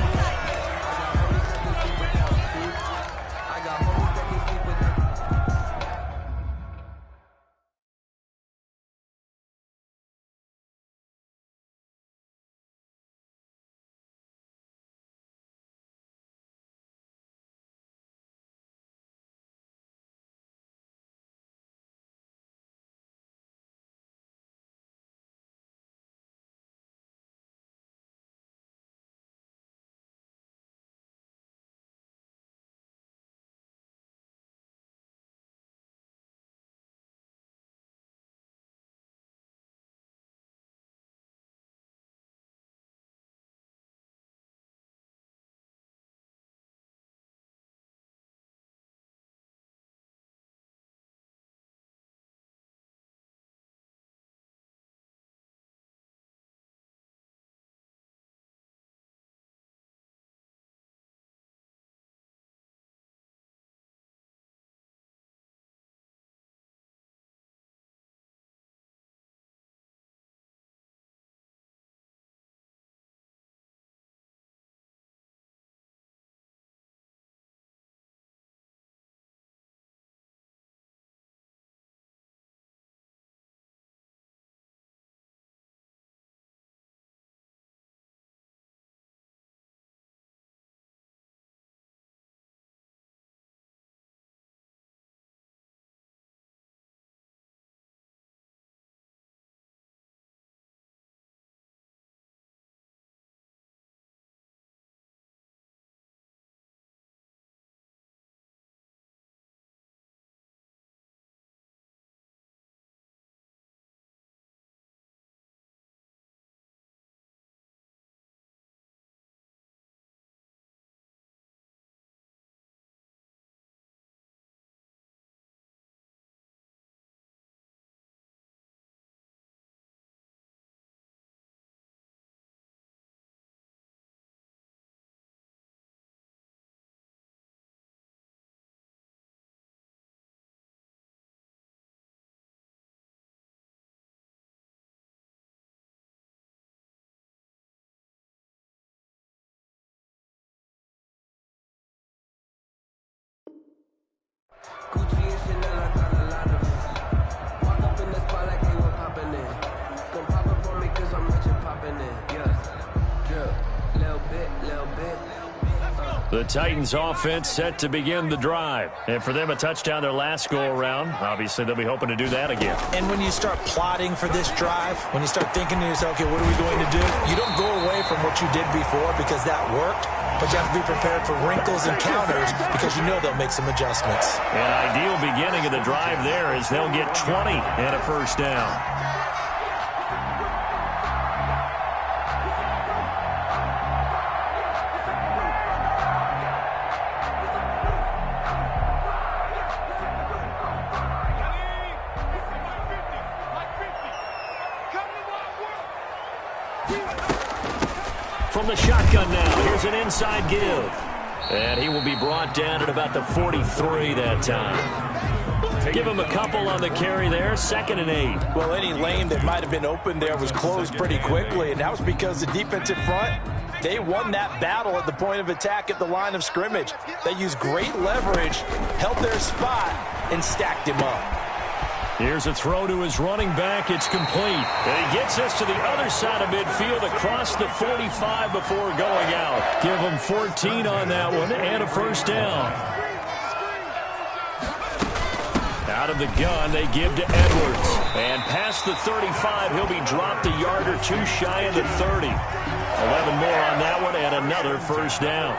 Gucci and Chanel, I got a lot of it. Walk up in the spot like they were popping in. Come pop it for me cause I'm rich and popping in. Yeah, drip, little bit. The Titans offense set to begin the drive. And for them, a touchdown their last go-around. Obviously, they'll be hoping to do that again. And when you start plotting for this drive, when you start thinking to yourself, okay, what are we going to do? You don't go away from what you did before because that worked. But you have to be prepared for wrinkles and counters because you know they'll make some adjustments. An ideal beginning of the drive there is they'll get 20 and a first down. From the shotgun now, here's an inside give. And he will be brought down at about the 43 that time. Give him a couple on the carry there, 2nd and 8. Well, any lane that might have been open there was closed pretty quickly, and that was because the defensive front, they won that battle at the point of attack at the line of scrimmage. They used great leverage, held their spot, and stacked him up. Here's a throw to his running back. It's complete. And he gets us to the other side of midfield across the 45 before going out. Give him 14 on that one and a first down. Out of the gun, they give to Edwards. And past the 35, he'll be dropped a yard or two shy of the 30. 11 more on that one and another first down.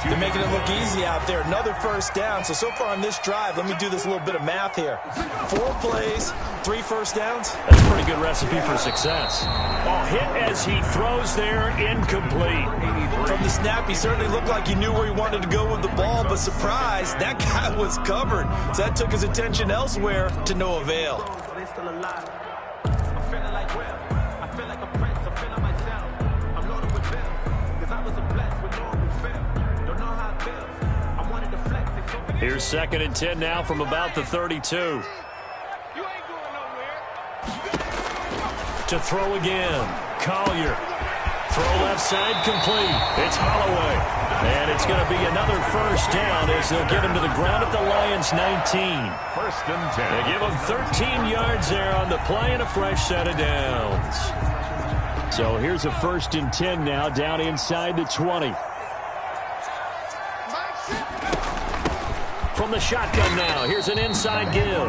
They're making it look easy out there. Another first down. So far on this drive, let me do this little bit of math here. 4 plays, 3 first downs. That's a pretty good recipe for success. Oh, hit as he throws there, incomplete. From the snap, he certainly looked like he knew where he wanted to go with the ball, but surprise, that guy was covered. So that took his attention elsewhere to no avail. Here's 2nd and 10 now from about the 32. To throw again. Collier. Throw left side complete. It's Holloway. And it's going to be another first down as they'll get him to the ground at the Lions' 19. 1st and 10. They give him 13 yards there on the play and a fresh set of downs. So here's a 1st and 10 now down inside the 20. From the shotgun now, here's an inside give.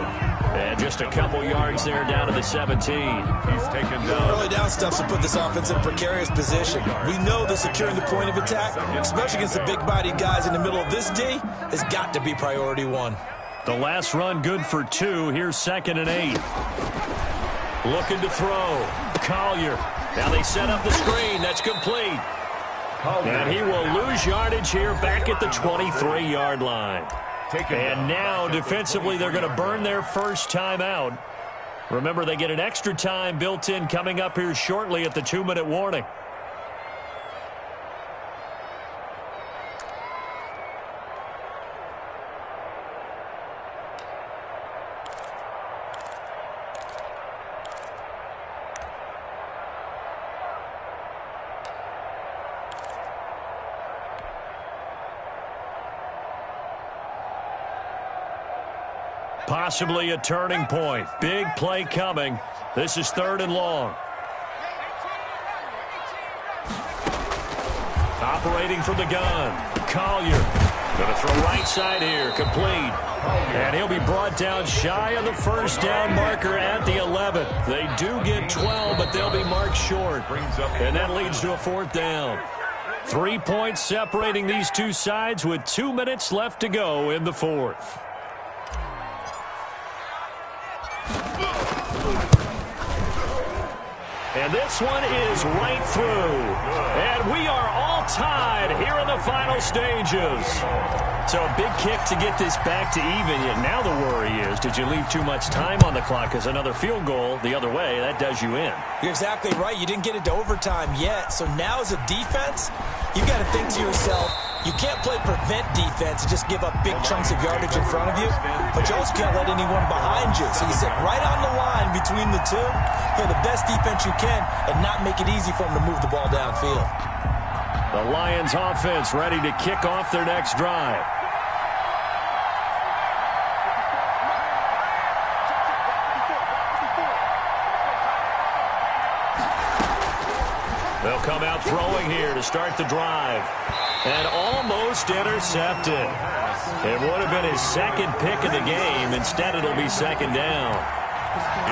And just a couple yards there down to the 17. He's taken down. Early down stuff to put this offense in a precarious position. We know that securing the point of attack, especially against the big-bodied guys in the middle of this D, has got to be priority 1. The last run good for 2. Here's 2nd and 8. Looking to throw. Collier. Now they set up the screen. That's complete. And he will lose yardage here back at the 23-yard line. And now, defensively, they're going to burn their first time out. Remember, they get an extra time built in coming up here shortly at the 2-minute warning. Possibly a turning point. Big play coming. This is 3rd and long. Operating from the gun. Collier. Going to throw right side here. Complete. And he'll be brought down shy of the first down marker at the 11. They do get 12, but they'll be marked short. And that leads to a 4th down. 3 points separating these two sides with 2 minutes left to go in the 4th. And this one is right through. And we are all tied here in the final stages. So a big kick to get this back to even. Yet now the worry is, did you leave too much time on the clock? Because another field goal the other way, that does you in. You're exactly right. You didn't get it to overtime yet. So now as a defense, you've got to think to yourself, you can't play prevent defense and just give up big chunks of yardage in front of you, but you also can't let anyone behind you. So you sit right on the line between the two, play the best defense you can, and not make it easy for them to move the ball downfield. The Lions offense ready to kick off their next drive. They'll come out throwing here to start the drive. And almost intercepted. It would have been his 2nd pick of the game. Instead, it'll be 2nd down.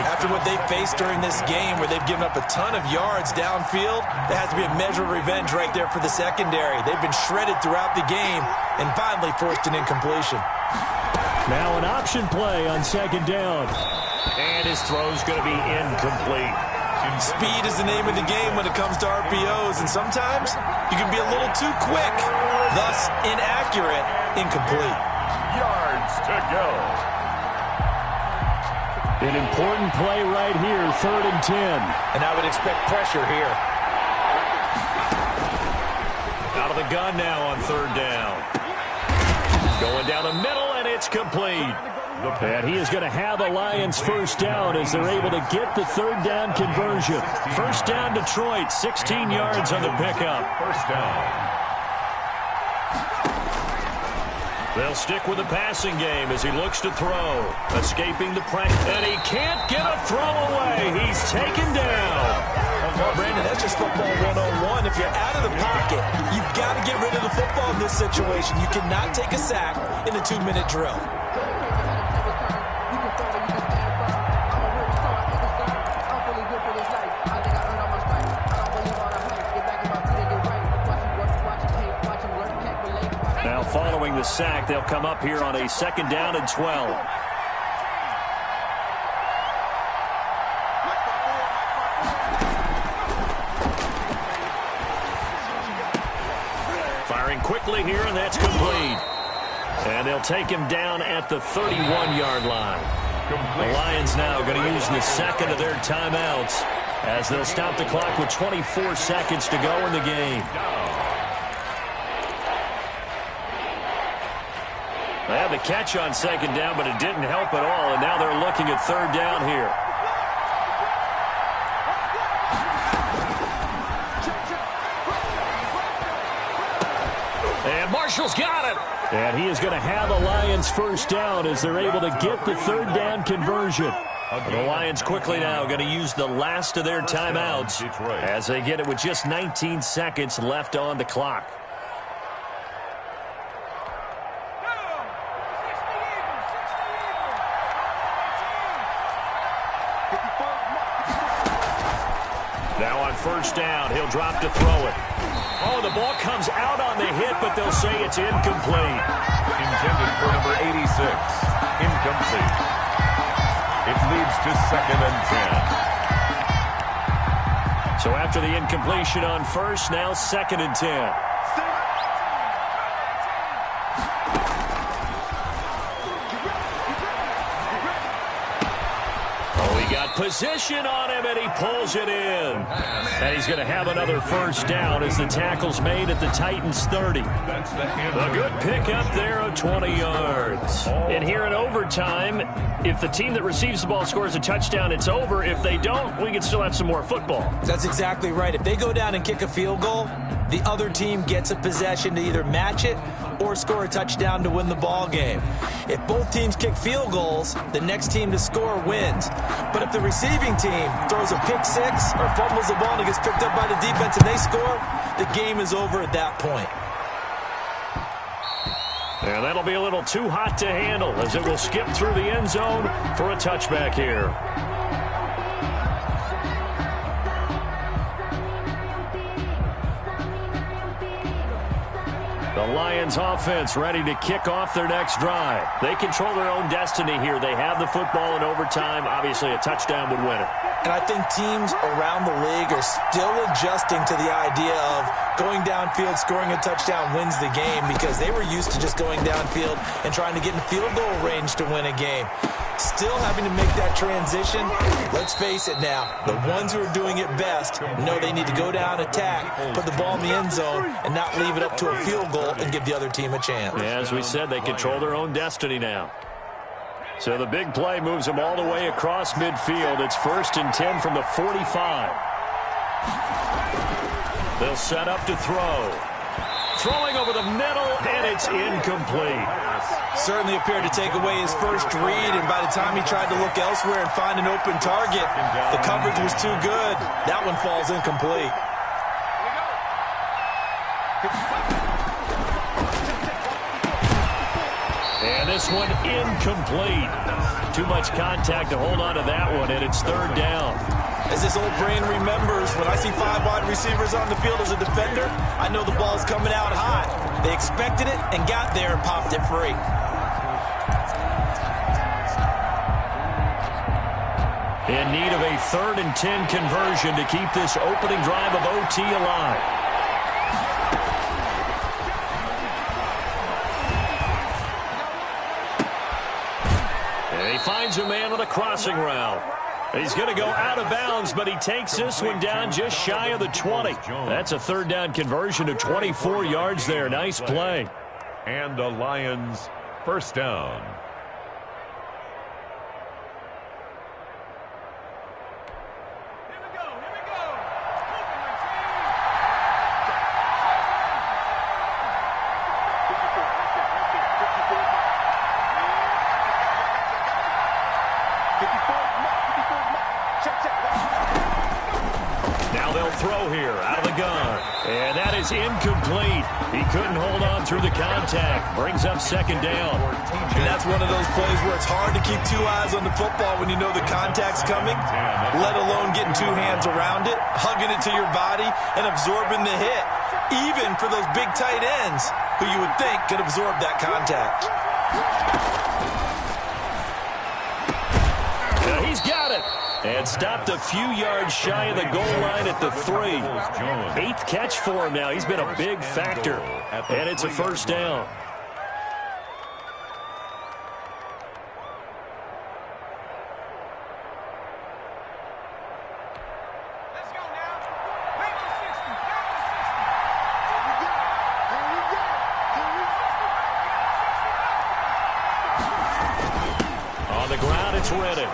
After what they've faced during this game where they've given up a ton of yards downfield, there has to be a measure of revenge right there for the secondary. They've been shredded throughout the game and finally forced an incompletion. Now an option play on 2nd down. And his throw's going to be incomplete. Speed is the name of the game when it comes to RPOs, and sometimes you can be a little too quick, thus inaccurate, incomplete. Yards to go. An important play right here, 3rd and 10. And I would expect pressure here. Out of the gun now on 3rd down. Going down the middle, and it's complete. And he is going to have the Lions first down as they're able to get the third down conversion. First down, Detroit, 16 yards on the pickup. First down. They'll stick with the passing game as he looks to throw. Escaping the pressure. And he can't get a throw away. He's taken down. Well, Brandon, that's just football 101. If you're out of the pocket, you've got to get rid of the football in this situation. You cannot take a sack in a 2-minute drill. Now following the sack, they'll come up here on a 2nd down and 12. Firing quickly here, and that's complete. And they'll take him down at the 31-yard line. The Lions now going to use the second of their timeouts as they'll stop the clock with 24 seconds to go in the game. They had the catch on 2nd down, but it didn't help at all, and now they're looking at 3rd down here. And Marshall's got it. And he is going to have the Lions first down as they're able to get the 3rd down conversion. The Lions quickly now going to use the last of their timeouts as they get it with just 19 seconds left on the clock. Now on 1st down, he'll drop to throw it. Oh, the ball comes out on the hit, but they'll say it's incomplete. Intended for number 86. Incomplete. It leads to 2nd and 10. So after the incompletion on 1st, now 2nd and 10. Position on him, and he pulls it in. And he's going to have another first down as the tackle's made at the Titans' 30. A good pickup there of 20 yards. And here in overtime, if the team that receives the ball scores a touchdown, it's over. If they don't, we can still have some more football. That's exactly right. If they go down and kick a field goal, the other team gets a possession to either match it or score a touchdown to win the ball game. If both teams kick field goals, the next team to score wins. But if the receiving team throws a pick six or fumbles the ball and it gets picked up by the defense and they score, the game is over at that point. And that'll be a little too hot to handle as it will skip through the end zone for a touchback here. The Lions offense ready to kick off their next drive. They control their own destiny here. They have the football in overtime. Obviously, a touchdown would win it. And I think teams around the league are still adjusting to the idea of going downfield, scoring a touchdown wins the game, because they were used to just going downfield and trying to get in field goal range to win a game. Still having to make that transition. Let's face it now, the ones who are doing it best know they need to go down, attack, put the ball in the end zone, and not leave it up to a field goal and give the other team a chance. As we said, they control their own destiny now. So the big play moves them all the way across midfield. It's 1st and 10 from the 45. They'll set up to throw. Throwing over the middle, and it's incomplete. Certainly appeared to take away his first read, and by the time he tried to look elsewhere and find an open target, the coverage was too good. That one falls incomplete. And this one incomplete. Too much contact to hold on to that one, and it's 3rd down. As this old brain remembers, when I see 5 wide receivers on the field as a defender, I know the ball's coming out hot. They expected it and got there and popped it free. In need of a 3rd and 10 conversion to keep this opening drive of OT alive. And he finds a man on a crossing route. He's going to go out of bounds, but he takes this one down just shy of the 20. That's a 3rd down conversion to 24 yards there. Nice play. And the Lions first down. He'll throw here out of the gun. And that is incomplete. He couldn't hold on through the contact. Brings up second down. And that's one of those plays where it's hard to keep two eyes on the football when you know the contact's coming, let alone getting two hands around it, hugging it to your body, and absorbing the hit, even for those big tight ends who you would think could absorb that contact. He's got it. And stopped a few yards shy of the goal line at the 3. 8th catch for him now. He's been a big factor. And it's a first down. On the ground, it's Reddick.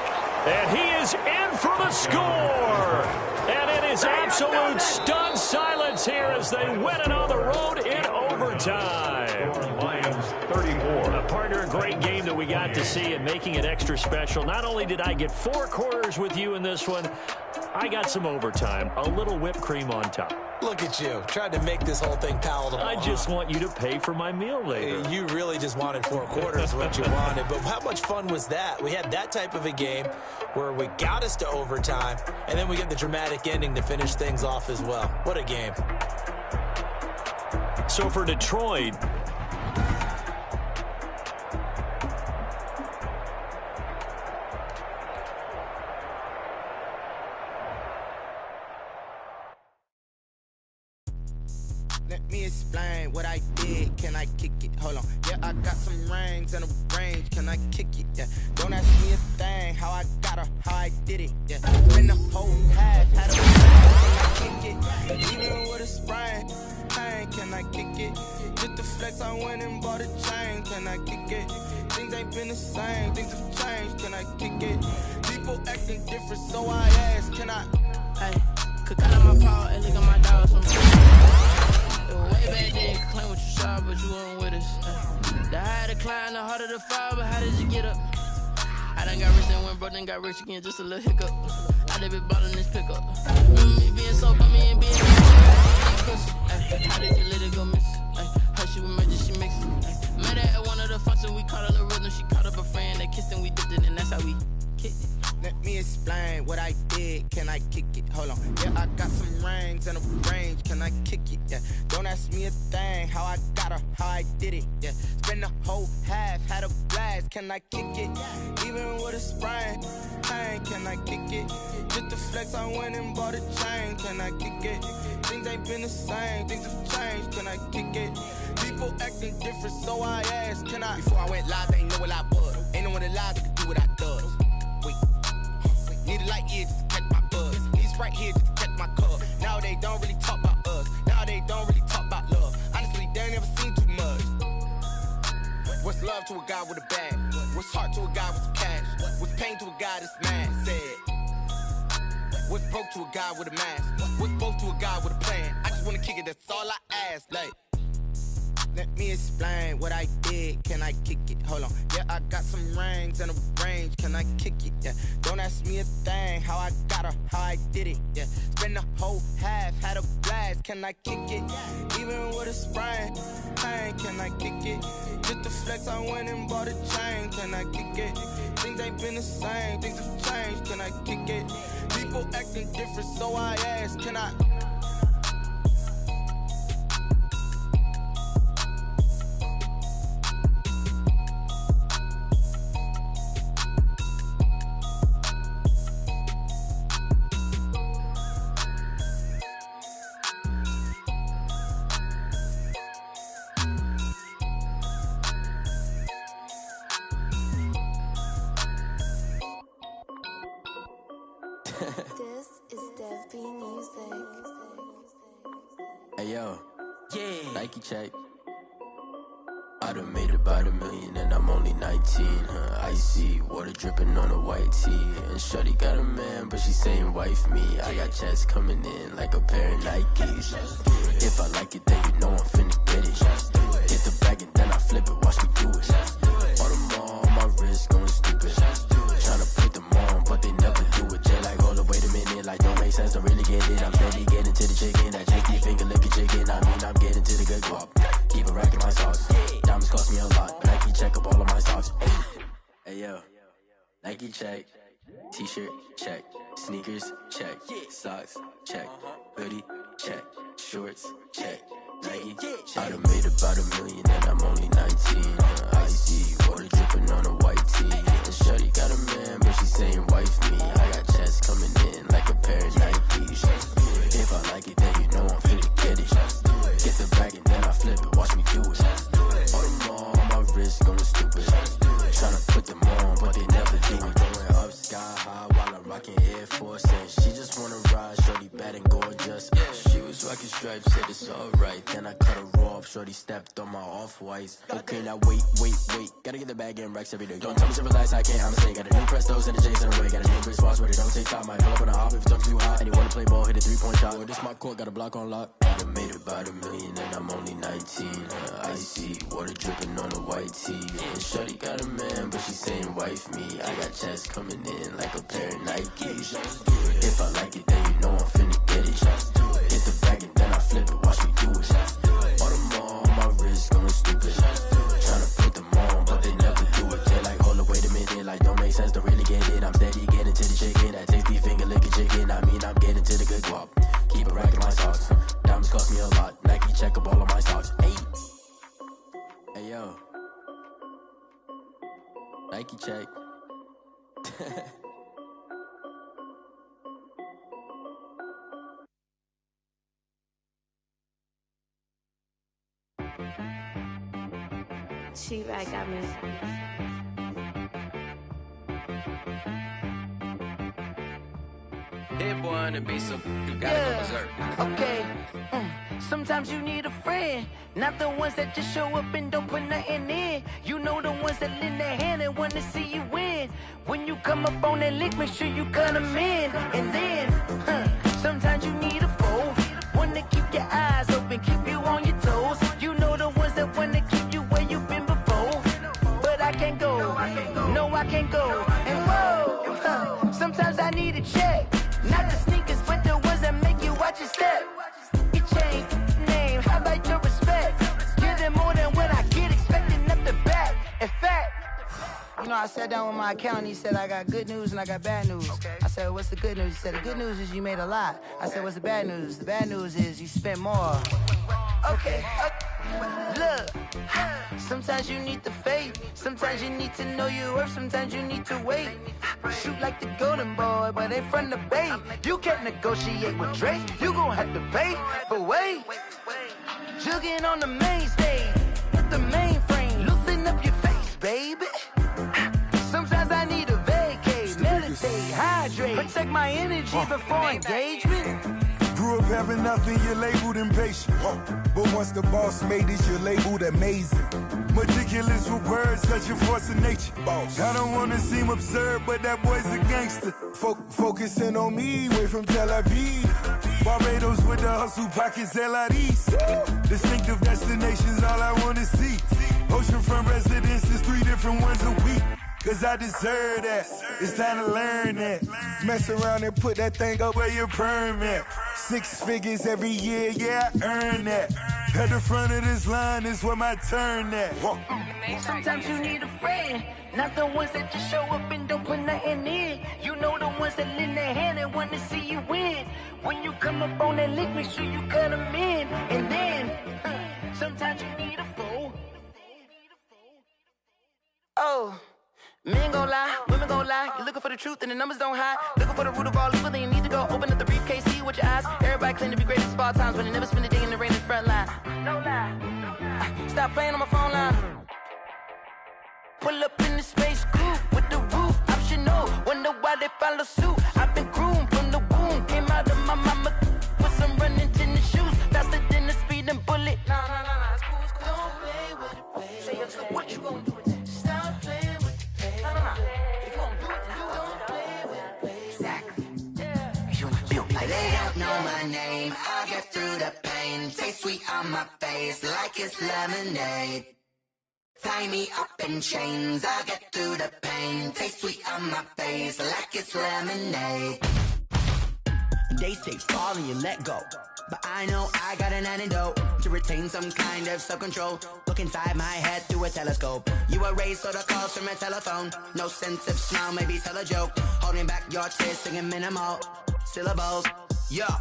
And he is in for the score. And it is absolute stunned silence here as they win it on the road in overtime. Lions 34. A partner, a great game that we got to see and making it extra special. Not only did I get 4 quarters with you in this one, I got some overtime, a little whipped cream on top. Look at you, trying to make this whole thing palatable. I just want you to pay for my meal later. You really just wanted 4 quarters what you wanted. But how much fun was that? We had that type of a game where we got us to overtime, and then we get the dramatic ending to finish things off as well. What a game. So for Detroit, let me explain what I did. Can I kick it? Hold on. Yeah, I got some rings and a range. Can I kick it? Yeah. Don't ask me a thing. How I got her, how I did it. Yeah. Been the whole half, had a can I kick it? Even with a sprain, pain. Can I kick it? Just the flex, I went and bought a chain. Can I kick it? Things ain't been the same. Things have changed. Can I kick it? People acting different, so I ask. Can I? Hey, cook out of my paw and look at my dogs. Way back then, you claim what you saw, but you weren't with us. The higher the climb, the harder the fall, but how did you get up? I done got rich and went broke, then got rich again, just a little hiccup. I done been ballin' this pickup. Remember me being so bummy and being so how did you let it go miss? Hush, you emergency mix. Met her at one of the functions, we caught a little rhythm. She caught up a friend, they kissed and we dipped it, and that's how we kicked it. Let me explain what I did. Can I kick it? Hold on. Yeah, I got some rings and a range. Can I kick it? Yeah. Don't ask me a thing. How I got her, how I did it. Yeah. Spend the whole half, had a blast. Can I kick it? Even with a sprain, pain. Can I kick it? Just the flex, I went and bought a chain. Can I kick it? Things ain't been the same. Things have changed. Can I kick it? People acting different, so I asked. Can I? Before I went live, they ain't know what I was. Ain't no one alive that could do what I does. Wait. Need a light year just to catch my buzz. Need Sprite here just to catch my cup. Now they don't really talk about us. Now they don't really talk about love. Honestly, they ain't never seen too much. What's love to a guy with a bag? What's heart to a guy with some cash? What's pain to a guy that's mad? Said. What's broke to a guy with a mask? What's both to a guy with a plan? I just wanna kick it, that's all I ask. Like, let me explain what I did. Can I kick it? Hold on. Yeah, I got some rings and a range. Can I kick it? Yeah. Don't ask me a thing. How I got her, how I did it. Yeah. Spend the whole half, had a blast. Can I kick it? Even with a sprain, pain. Can I kick it? Just the flex, I went and bought a chain. Can I kick it? Things ain't been the same. Things have changed. Can I kick it? People acting different, so I ask. Can I? This is Dev B Music. Hey yo, Yeah. Nike check. I done made about $1 million and I'm only 19. Icy water dripping on a white tee. And shorty got a man, but she saying wife me. I got checks coming in like a pair of Nikes. If I like it, then you know I'm finna get it. Hit the bag and then I flip it. Watch me do it. All them on my wrist going stupid. Tryna put them on, but they never do it. They like, hold up, wait a minute, like don't make sense. I really get it. I'm steady getting in, I mean, I'm getting to the good guap. Keep a rack in my socks. Diamonds cost me a lot, but Nike check up all of my socks. Hey, yo. Nike check. T-shirt, check. Sneakers, check. Socks, check. Hoodie, check. Shorts, check. Nike, I done made about $1 million and I'm only 19. Icy, water dripping on a white tee. And shorty got a man, but she saying wife me. I got checks coming in like a pair of Nikes. If I like it, then you know I'm finna get it. Get the bag and then I flip it, watch me do it. All them on my wrist going stupid. Tryna put them on, but they never do it. Going up sky high while I'm rocking Air Force. And she just wanna ride, shorty bad and gorgeous. She was rocking stripes, said it's alright. Then I cut her off, shorty stepped on my off-whites. Okay, now wait. Gotta get the bag and racks every day. Don't tell me to relax, I can't, I'ma say. Got a new Prestos and a J's in the way. Got a new Chris Foss, but it don't take time. Might pull up on a hop if it's up too high. And you wanna play ball, hit a 3-point shot. Or this my court, got a block on lock. I done made about $1 million and I'm only 19. Icy, water dripping on a white tee. And shorty got a man, but she saying wife me. I got checks coming in like a pair of Nikes. If I like it, then you know I'm finna get it. Hit the bag and then I flip it, watch me do it. All them on my wrist going stupid. Tryna put them on, but they never do it. They like, hold up, wait a minute, like don't make sense, don't really get it. I'm steady getting to the chicken, that tasty finger licking chicken. I mean, I'm getting to the good guap. Keep a rack in my socks. Diamonds cost me a lot. Nike check up all of my socks. Hey yo. Nike check. She right got me. Hit boy on the beat, so you gotta go berserk. Okay. Sometimes you need a friend, not the ones that just show up and don't put nothing in. You know the ones that lend their hand and wanna see you win. When you come up on that lick, make sure you cut them in. And then, sometimes you need a foe, one to keep your eyes open, keep you on your toes. You know the ones that wanna keep you where you've been before. But I can't go, no I can't go. And whoa, sometimes I need a check. Not the sneakers, but the ones that make you watch your step. You change name, how about your respect? Give them more than what I get, expecting up the back. In fact, you know, I sat down with my accountant, he said, I got good news and I got bad news. I said, what's the good news? He said, the good news is you made a lot. I said, what's the bad news? The bad news is you spent more. Okay. Look, sometimes you need the faith, sometimes you need to know your worth, sometimes you need to wait. Shoot like the golden boy, but they from the bay. You can't negotiate with Drake, you gon' have to pay. But wait, jugging on the main stage, with the mainframe, loosen up your face, baby. Sometimes I need a vacate, meditate, hydrate, protect my energy before engagement. Grew up having nothing, you're labeled impatient. But once the boss made it, you're labeled amazing. Meticulous with words, such a force of nature. I don't wanna seem absurd, but that boy's a gangster. Focusing on me, way from Tel Aviv. Barbados with the hustle pockets, LIDs. Distinctive destinations, all I wanna see. Oceanfront residences, 3 different ones a week. Cause I deserve that, it's time to learn that. Mess around and put that thing up where your permit. 6 figures every year, yeah, I earn that. At the front of this line is where my turn at. Sometimes you need a friend, not the ones that just show up and don't put nothing in. You know the ones that lend their hand and want to see you win. When you come up on that lick, make sure you cut them in. And then, sometimes you need a foe. Oh. Men gon' lie, women gon' lie. You're looking for the truth and the numbers don't hide. Looking for the root of all evil, then you need to go open up the briefcase, see with your eyes. Everybody claim to be great at small times, but they never spend a day in the rain in the front line. No lie. Stop playing on my phone line. Pull up in the space coupe with the roof optional. Wonder why they follow suit. I've been groomed from the womb. Came out of my mama with some running tennis shoes. Faster than the speeding bullet. Nah, it's cool, it's cool. Don't play with it, baby. Say so what you gon' do with it? Stop playing with it. If you gon' do it, then don't play with it, baby. Exactly. They don't know my name. I'll get through the pain. Taste sweet on my face like it's lemonade. Tie me up in chains. I'll get through the pain. Taste sweet on my face like it's lemonade. They say fall and you let go, but I know I got an antidote to retain some kind of self-control. Look inside my head through a telescope. You erase all the calls from a telephone. No sense of smile, maybe tell a joke. Holding back your tears, singing minimal syllables. Yeah.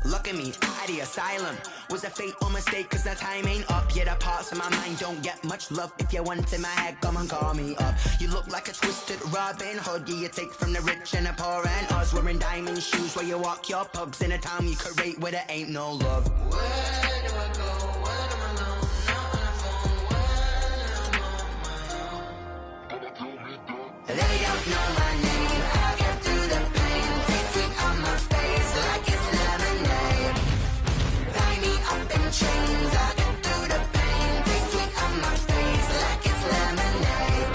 Look at me, out of the asylum. Was a fate or mistake, cause the time ain't up. Yet the parts of my mind don't get much love. If you want in my head, come and call me up. You look like a twisted Robin Hood. Yeah, you take from the rich and the poor and us. Wearing diamond shoes where you walk your pugs. In a town you create where there ain't no love. Where do I go? When I'm alone? Not on the phone, when I'm on my own. They don't know my name. I'll get through the pain. Taste sweet on my face like it's lemonade. Tie me up in chains. I'll get through the pain. Taste sweet on my face like it's lemonade.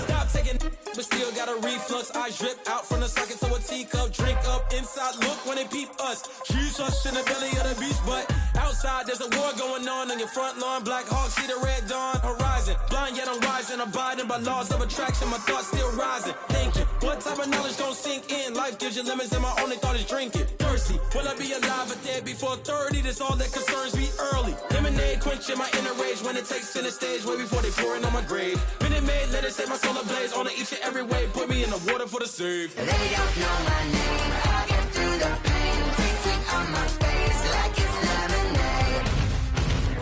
Stop taking, but still got a reflux. I drip out from the socket to a teacup. Drink up inside, look when they peep us. Huge us in the belly of the beach, but outside there's a war going on your front lawn. Black Hawk, see the red dawn horizon. Blind yet I'm rising, abiding by laws of attraction. My thoughts still rising. Thinking, what type of knowledge gon' sink in? Life gives you lemons and my only thought is drinking. Thirsty, will I be alive or dead before 30? That's all that concerns me early. Lemonade quenching my inner rage when it takes center stage way before they pour it on my grave. Minute Maid, let it set my soul ablaze on each and every way. Put me in the water for the save. They don't know my name. I'll get through the pain. Taste sweet on my face like it's lemonade.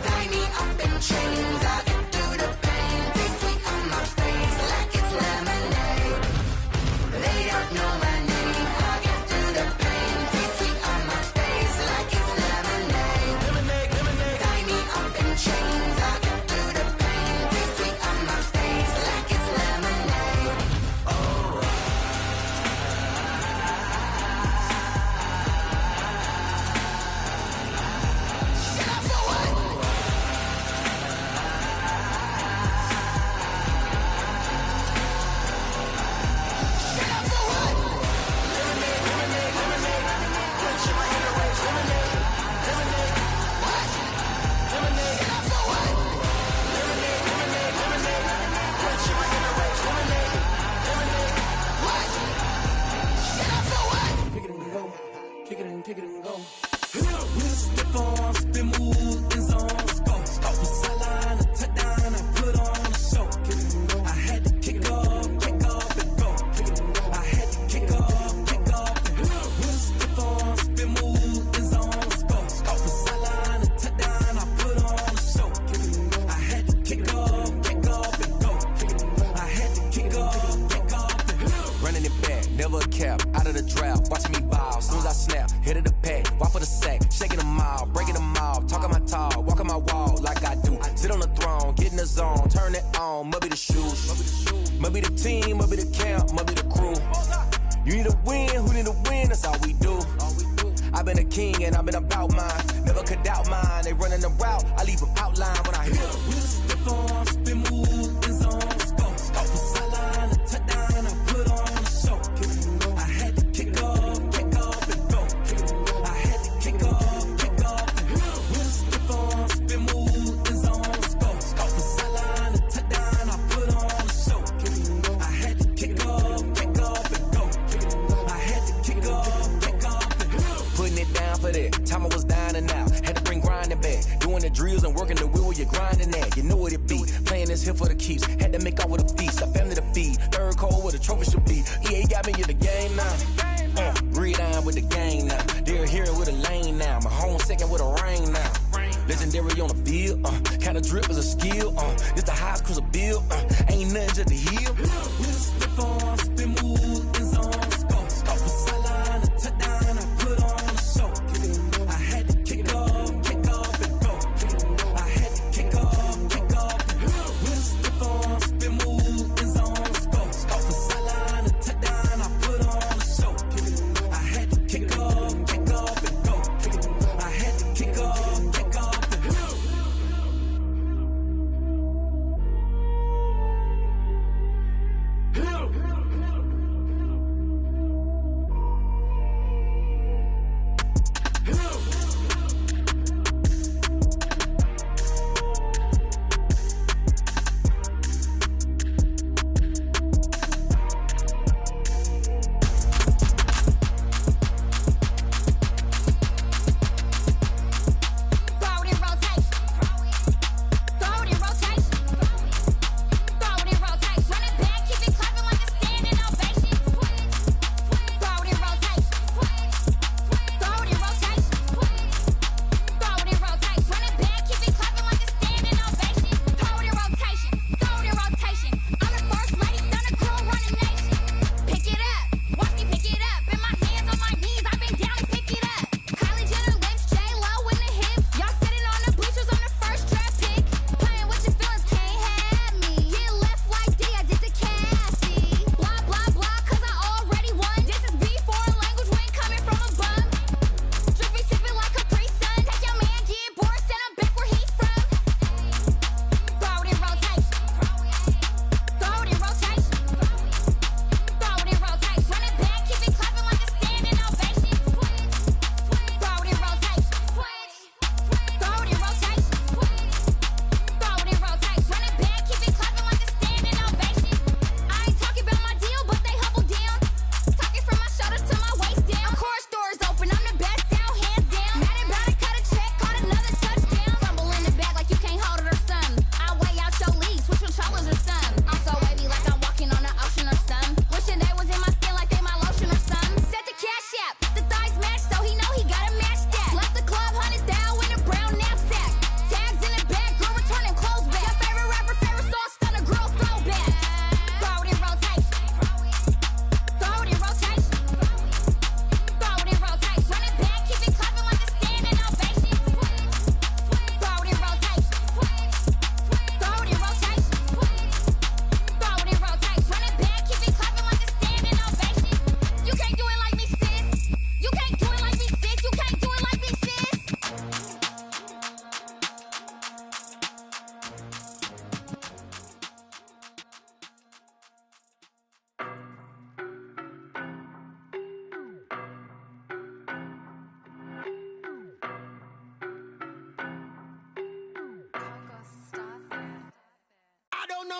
Tie me up in chains. I'll get through the pain. Taste sweet on my face like it's lemonade. They don't know my name. I'll get through the pain. Taste sweet on my face like it's lemonade. Lemonade, lemonade. Tie me up in chains. I'll get through the pain. Taste sweet on my face like it's lemonade. Oh. Kick it and go. Wrist, the phone, spin, move, in zone, go. Off the sideline, a touchdown, I put on a show. I had to kick off and go. I had to kick off and go. Wrist, the phone, spin, move, in zone, go. Off the sideline, a touchdown, I put on a show. I had to kick off and go. I had to kick off and go. Running it back, never a cap, out of the drought, watching me ball. Soon as I snap, hit of the pack, walk for the sack, shaking them all, breaking them off, talking my tall, walking my wall like I do. Sit on the throne, get in the zone, turn it on, must be the shoes, must be the team, must be the camp, must be the crew. You need a win, who need a win, that's all we do. I've been a king and I've been about mine, never could doubt mine. They running the route, I leave them outline when I hit them. Step on, spin, move, in zone, go. Off the sideline, a touchdown, I put on a show. I had to kick off and go. I had to kick off and go. Step on, spin, move, in zone, go. Off the sideline, a touchdown, I put on a show. I had to kick off and go. I had to kick off and go. Putting it down for that, time I was down and out, had to bring grinding back, doing the drills and working the wheel where you're grinding at, you know what it be, playing this here for the keeps, had to make out with a feast, a family to feed, third cold where the trophy should be, EA got me in the game now, breed on with the gang now, they're here with a lane now, my home second with a ring now, legendary on the field, kinda drip is a skill, this the highest cruiser bill, ain't nothing just the hill. Step on, spin, move, in zone, go. Off the sideline, a touchdown, I put on a show. I had to kick off and go. I had to kick off and go. Step on, spin, move, in zone, go. Off the sideline, a touchdown, I put on a show. I had to kick off and go. I had to kick off and go.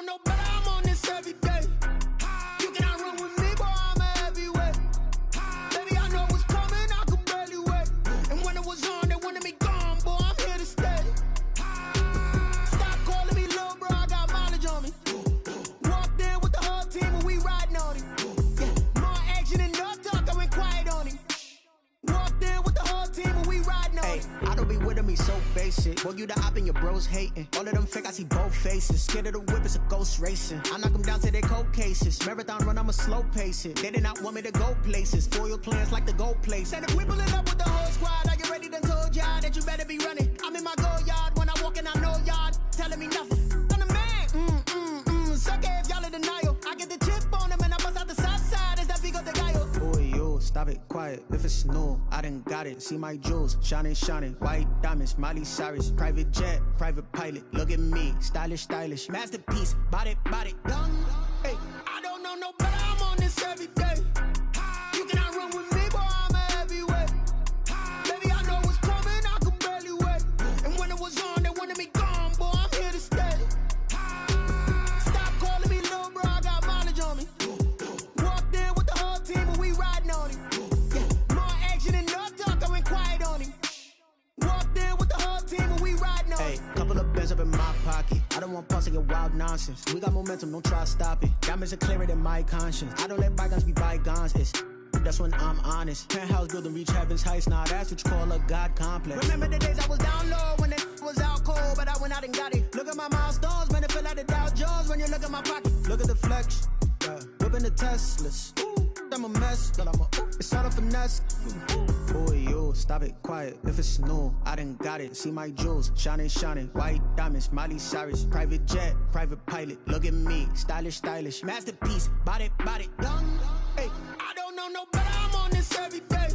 know no better, I'm on this every day. You cannot run with me, boy, I'm a heavyweight. Baby, I know what's coming, I could barely wait. And when it was on, they wanted me gone, boy, I'm here to stay. Stop calling me little bro, I got mileage on me. Walked in with the whole team and we riding on him. Yeah, more action and no talk, I went quiet on him. Walked in with the whole team and we riding on him. I don't be with him, he's so basic. Boy, you the op and your bros hating. All of them fake, I see both faces. Scared of the whip, it's a ghost racing. I knock them down to their cold cases. Marathon run, I'ma slow pace it. They did not want me to go places. Foil plans like the gold place. And if we pulling up with the whole squad, are you ready? Done told y'all that you better be running. I'm in my go yard. When I walk in, I know y'all telling me nothing. I'm the man. Suck it if y'all in denial. I get the chip on them and I bust out the south side. Is that Vigo de Gallo? Boy, yo, stop it, quiet. If it's new, I done got it. See my jewels, shining, shining. White diamonds, Miley Cyrus. Private jet, private pilot. Look at me, stylish, stylish. Masterpiece, body, done. Hey, I don't know no better, I'm on this every day. You cannot run with me, boy, I'm a heavyweight. Baby, I know what's coming, I could barely wait. And when it was on, they wanted me gone, boy, I'm here to stay. Stop calling me little bro, I got mileage on me. Walked in with the whole team and we riding on him. Yeah, more action and no talk, I went quiet on him. Walked in with the whole team and we riding on him. Hey, couple of bands up in my pocket. I don't want pause to get wild nonsense. We got momentum, don't try to stop it. Diamonds are clearer than my conscience. I don't let bygones be bygones. That's when I'm honest. Penthouse building reach heaven's heights. Now that's what you call a God complex. Remember the days I was down low when it was out cold, but I went out and got it. Look at my milestones, man, it feel like the Dow Jones when you look at my pocket. Look at the flex, whipping the Teslas. I'm a mess, but it's all a finesse. Boy, yo, stop it, quiet. If it's new, I done got it. See my jewels, shining, shining. White diamonds, Miley Cyrus. Private jet, private pilot. Look at me, stylish, stylish. Masterpiece, body, done. Hey, I don't know no better, I'm on this every day.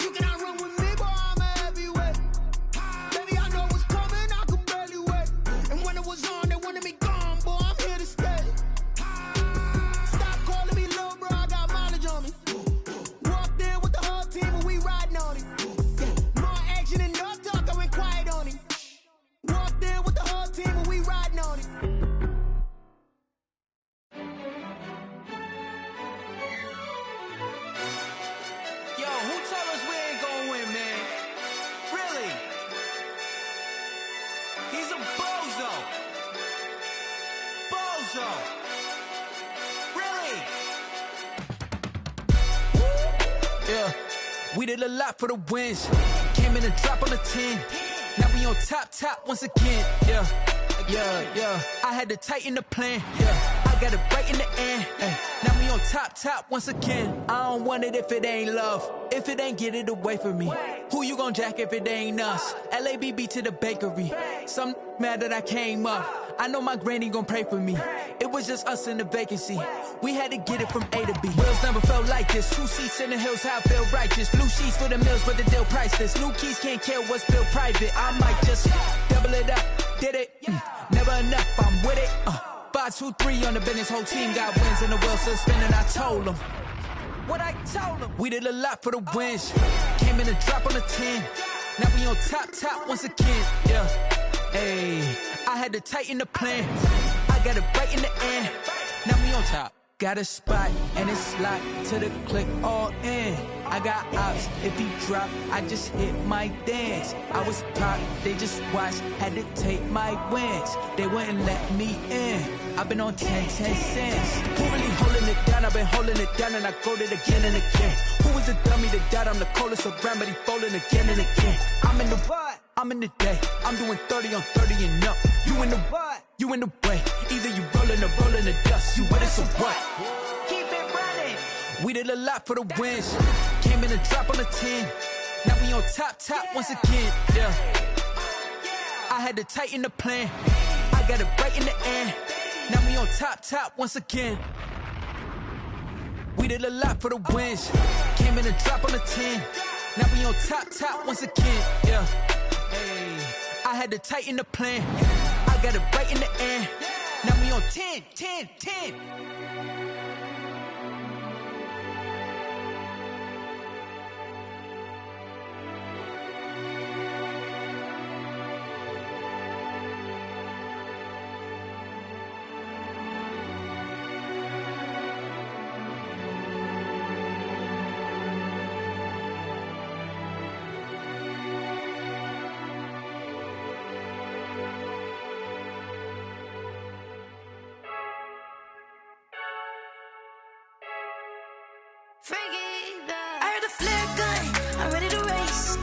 You cannot run with me, boy, I'm a heavyweight. Baby, I know what's coming, I could barely wait. And when it was on, they wanted me gone, boy, I'm here to stay. Stop calling me little bro, I got mileage on me. Walked in with the whole team and we riding on him. Yeah, more action and no talk, I went quiet on him. Walked in with the whole team and we riding on him. Yo, who tell us we ain't gonna win, man? Really? He's a bozo. Bozo. Really? Yeah, we did a lot for the wins. Came in a drop on the 10. Now we on top once again. Yeah. I had to tighten the plan. Yeah. I got it right in the end. Now we on top once again. I don't want it if it ain't love. If it ain't, get it away from me. Who you gon' jack if it ain't us? LABB to the bakery. Some mad that I came up. I know my granny gon' pray for me. It was just us in the vacancy. We had to get it from A to B. Wheels never felt like this. 2 seats in the hills, how I feel righteous. Blue sheets for the mills, but the deal priceless. New keys can't care what's built private. I might just double it up. Did it? Never enough, I'm with it. 5, 2, 3 on the business. Whole team got wins and the wheels still spinning. I told them what I told them. We did a lot for the wins. Came in a drop on the 10. Now we on top once again. Yeah. Hey, I had to tighten the plan. I got it right in the end. Now we on top. Got a spot and it's locked to the click all in. I got ops, if he drop, I just hit my dance. I was pop, they just watched, had to take my wins. They wouldn't let me in. I've been on 10 cents. Who really holding it down? I've been holding it down and I go it again and again. Who was the dummy that died? I'm the coldest around, but he folding again and again. I'm in the what? I'm in the day. I'm doing 30 on 30 and up. You in the what? You in the way. Either you rolling or rolling the dust. You with us or what? Keep it running. We did a lot for the wins. Came in a drop on the 10. Now we on top once again. Yeah. I had to tighten the plan. I got it right in the end. Now we on top once again. We did a lot for the wins. Came in a drop on the 10. Now we on top once again. Yeah. Hey, I had to tighten the plan. I got it right in the end. Now we on 10. I heard the flare gun, I'm ready to race.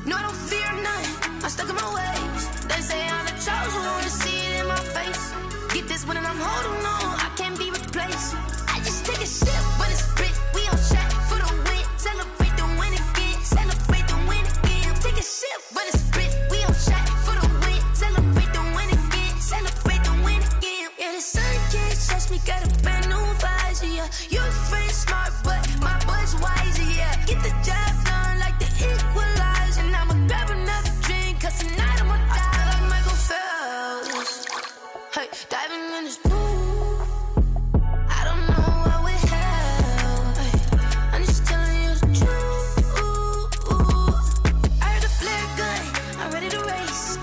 No, I don't fear none, I'm stuck in my ways. They say I'm the chosen one, see it in my face. Get this one and I'm holding on, I can't be replaced. I just take a sip, but it's spit, we on track for the win. Celebrate the win again, celebrate the win again. Take a sip, but it's spit, we on track for the win. Celebrate the win again, celebrate the win again. Yeah, the sun can't touch me, got a brand new visor, yeah. Your friend's smart, but my boy's wiser, yeah. Get the job done like the equalizer. And I'ma grab another drink, cause tonight I'ma die like Michael Phelps. Hey, diving in this pool, I don't know what we have. Hey, I'm just telling you the truth. I heard the flare gun, I'm ready to race.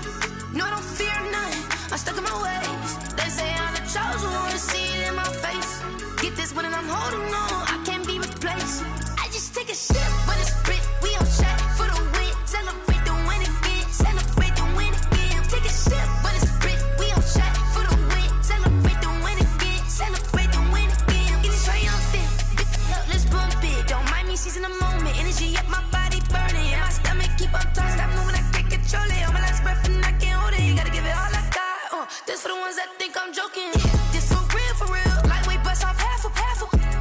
No, I don't fear none, I'm stuck in my ways. They say I'm the chosen one, see it in my face. Get this one and I'm holding on, I can't be replaced. I just take a sip, but it's spit, we on track for the win. Celebrate the win again, celebrate the win again. Take a sip, but it's spit, we on track for the win. Celebrate the win again, celebrate the win again. Get it triumphant, let's bump it. Don't mind me seizing the moment, energy up my body burning. And my stomach keep up tight, stop moving, I can't control it. On my last breath and I can't hold it, you gotta give it all I got. This for the ones that think I'm joking. This for real, lightweight bust off half a.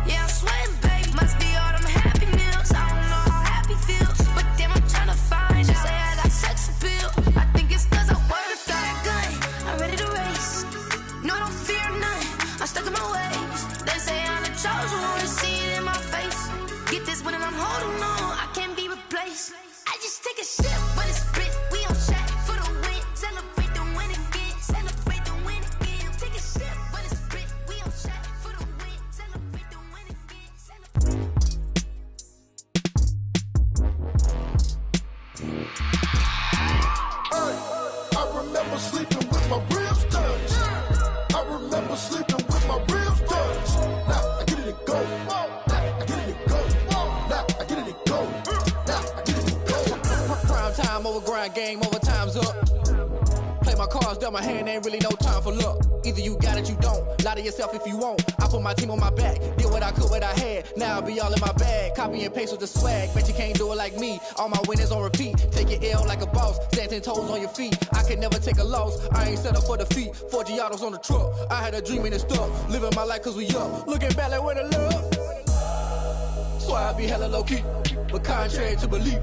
Yeah, I'm sweating, babe, must be all them happy meals. I don't know how happy feels, but damn, I'm tryna find you. Say I got sex appeal, I think it's cause I wear the fire gun, I'm ready to race. No, I don't fear none, I'm stuck in my ways. They say I'm the chosen one, see it in my face. Get this one and I'm holding on, I can't be replaced. I just take a sip, but it's spit, we on track for the win. Celebrate the win again, celebrate the win again. Take a sip, but it's spit, we on track for the win. Celebrate the win again, celebrate. I remember sleeping with my ribs touched. I remember sleeping with my ribs touched. Now I get it to go. Now I get it to go. Now I get it to go. Now I get it to go. Prime time over grind, game over, time's up. Play my cards, dealt my hand, ain't really no time for luck. Either you got it, you don't. Lie to yourself if you won't. I put my team on my back, did what I could, what I had. Now I'll be all in my bag. Copy and paste with the swag. Bet you can't do it like me. All my winners on repeat. Take your L like a boss. Stand 10 toes on your feet. I can never take a loss. I ain't set up for defeat. 4 Giottos on the truck. I had a dream and it stuck. Living my life cause we up. Looking back like where the love. So I be hella low key. But contrary to belief,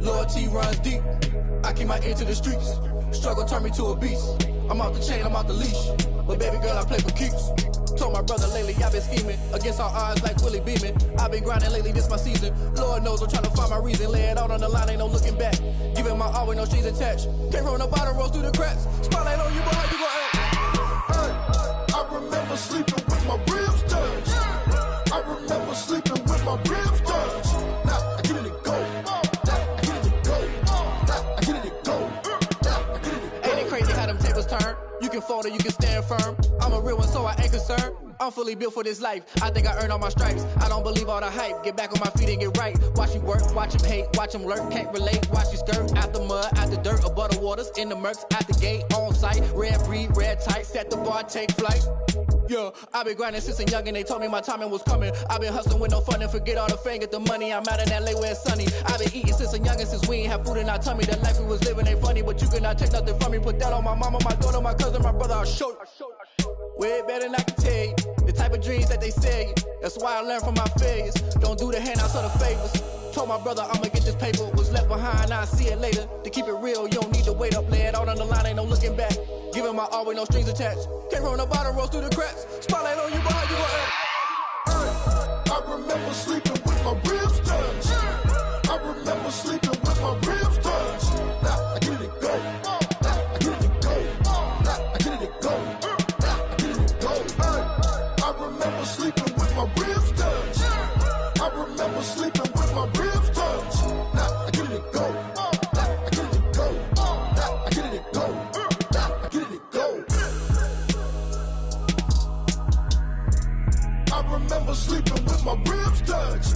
loyalty runs deep. I keep my ear to the streets. Struggle turned me to a beast. I'm off the chain, I'm off the leash. But baby girl, I play for keeps. Told my brother lately, I've been scheming. Against all odds like Willie Beeman. I've been grinding lately, this my season. Lord knows I'm trying to find my reason. Lay it out on the line, ain't no looking back. Giving my all with no strings attached. Came from the bottom, rose through the cracks. Spotlight on you, boy, how you gon' act? I remember sleeping with my ribs touched. I remember sleeping with my ribs touched. Now I get it to go. Now I get it to go. Now I get it to go. Now I get it to go. Ain't it crazy how them tables turn? You can fold or you can stand firm. I'm a real one, so I ain't concerned. I'm fully built for this life. I think I earned all my stripes. I don't believe all the hype. Get back on my feet and get right. Watch you work, watch him hate, watch him lurk. Can't relate, watch you skirt. Out the mud, out the dirt, above the waters, in the murks, out the gate, on site. Red breed, red tight, set the bar, take flight. Yeah, I been grinding since a youngin', they told me my timing was coming. I been hustling with no fun and forget all the fame, get the money. I'm out in LA where it's sunny. I been eating since a youngin', since we ain't have food in our tummy. The life we was living ain't funny, but you cannot take nothing from me. Put that on my mama, my daughter, my cousin, my brother, I'll show you. Way better than I can tell you. The type of dreams that they sell you. That's why I learned from my failures. Don't do the handouts or the favors. Told my brother I'ma get this paper. Was left behind, I'll see it later. To keep it real, you don't need to wait up. Lay it out on the line, ain't no looking back. Giving my all with no strings attached. Came from the bottom, rose through the cracks. Spotlight on you, boy, how you gon' act? I remember sleeping with my ribs touched. I remember sleeping with my ribs touched. Now I get it to go. Now I get it to go. Now I get it to go. Now I get it to go. I remember sleeping with my ribs touched. I remember sleeping with my ribs touched. Now I get it to go. Now I get it to go. Now I get it to go. Now I get it to go. I remember sleeping with my ribs touched.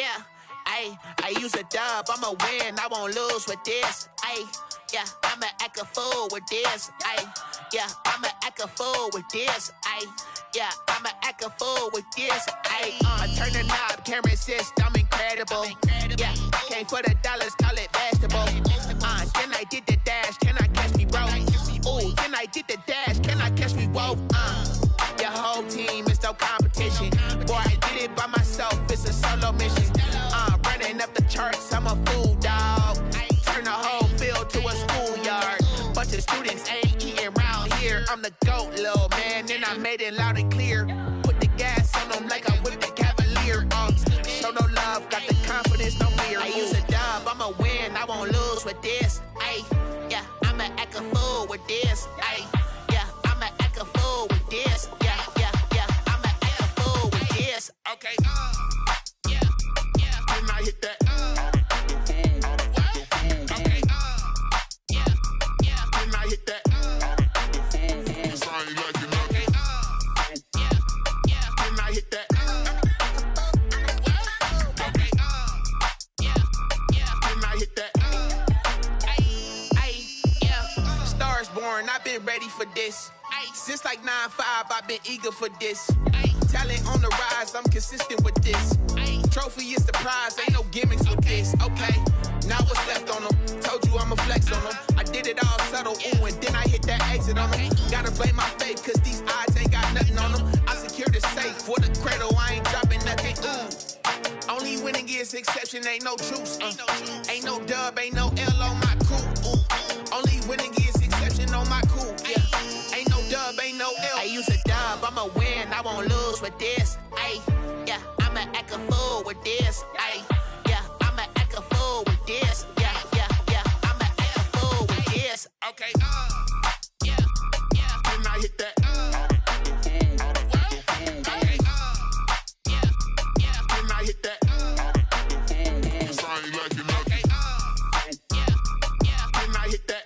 yeah. Ayy, I use a dub, I'ma win, I won't lose with this. Ayy, yeah, I'ma act a fool with this. Ayy, yeah, I'ma act a fool with this. Ayy, yeah, I'ma act a fool with this. Ayy, I turn the knob, camera assist, I'm incredible. Yeah, came for the dollars, call it vegetable. Then I did the dash, can I catch me, bro? Ooh, then I did the dash, can I catch me, whoa? Your whole team is no competition. Boy, I did it by myself, it's a solo mission. Running up the charts, I'm a fool, dog. Turn the whole field to a schoolyard. Bunch of students ain't eating round here. I'm the GOAT, little man, and I made it loud and clear. Put the gas on them like I whipped the Cavalier. Show no love, got the confidence, no fear. I use a dub, I'ma win, I won't lose with this. Ayy, yeah, I'ma act a fool with this. Ayy, yeah, I'ma act a fool with this. Yeah, yeah, yeah, I'ma act a fool with this. Okay, can I hit that? Okay, can I hit that? Cause I ain't like it nothing. Can I hit that? Okay, can I hit that? Yeah. Stars born, I've been ready for this. Since like 9-5, I've been eager for this. Talent on the rise, I'm consistent with this. Trophy is the prize, ain't no gimmicks with this. Okay, now what's left on them? Told you I'ma flex on them. I did it all subtle, ooh, and then I hit that exit on them. Gotta blame my faith, cause these odds ain't got nothing on them. I secure the safe for the cradle, I ain't dropping nothing, ooh. Only winning is exception, ain't no truce. Ain't no dub, ain't no L on my crew. Ooh. Only winning is exception on my crew, yeah. Ain't no dub, ain't no L. I use a dub, I'ma win, I won't lose with this. Ayy, yeah, I'ma act a fool with this. Ayy, yeah, I'ma act a fool with this. Yeah, yeah, yeah, I'ma act a fool with this. Okay, yeah, can I hit that? Okay, can I hit that? Cause I ain't like it nothing. Can I hit that?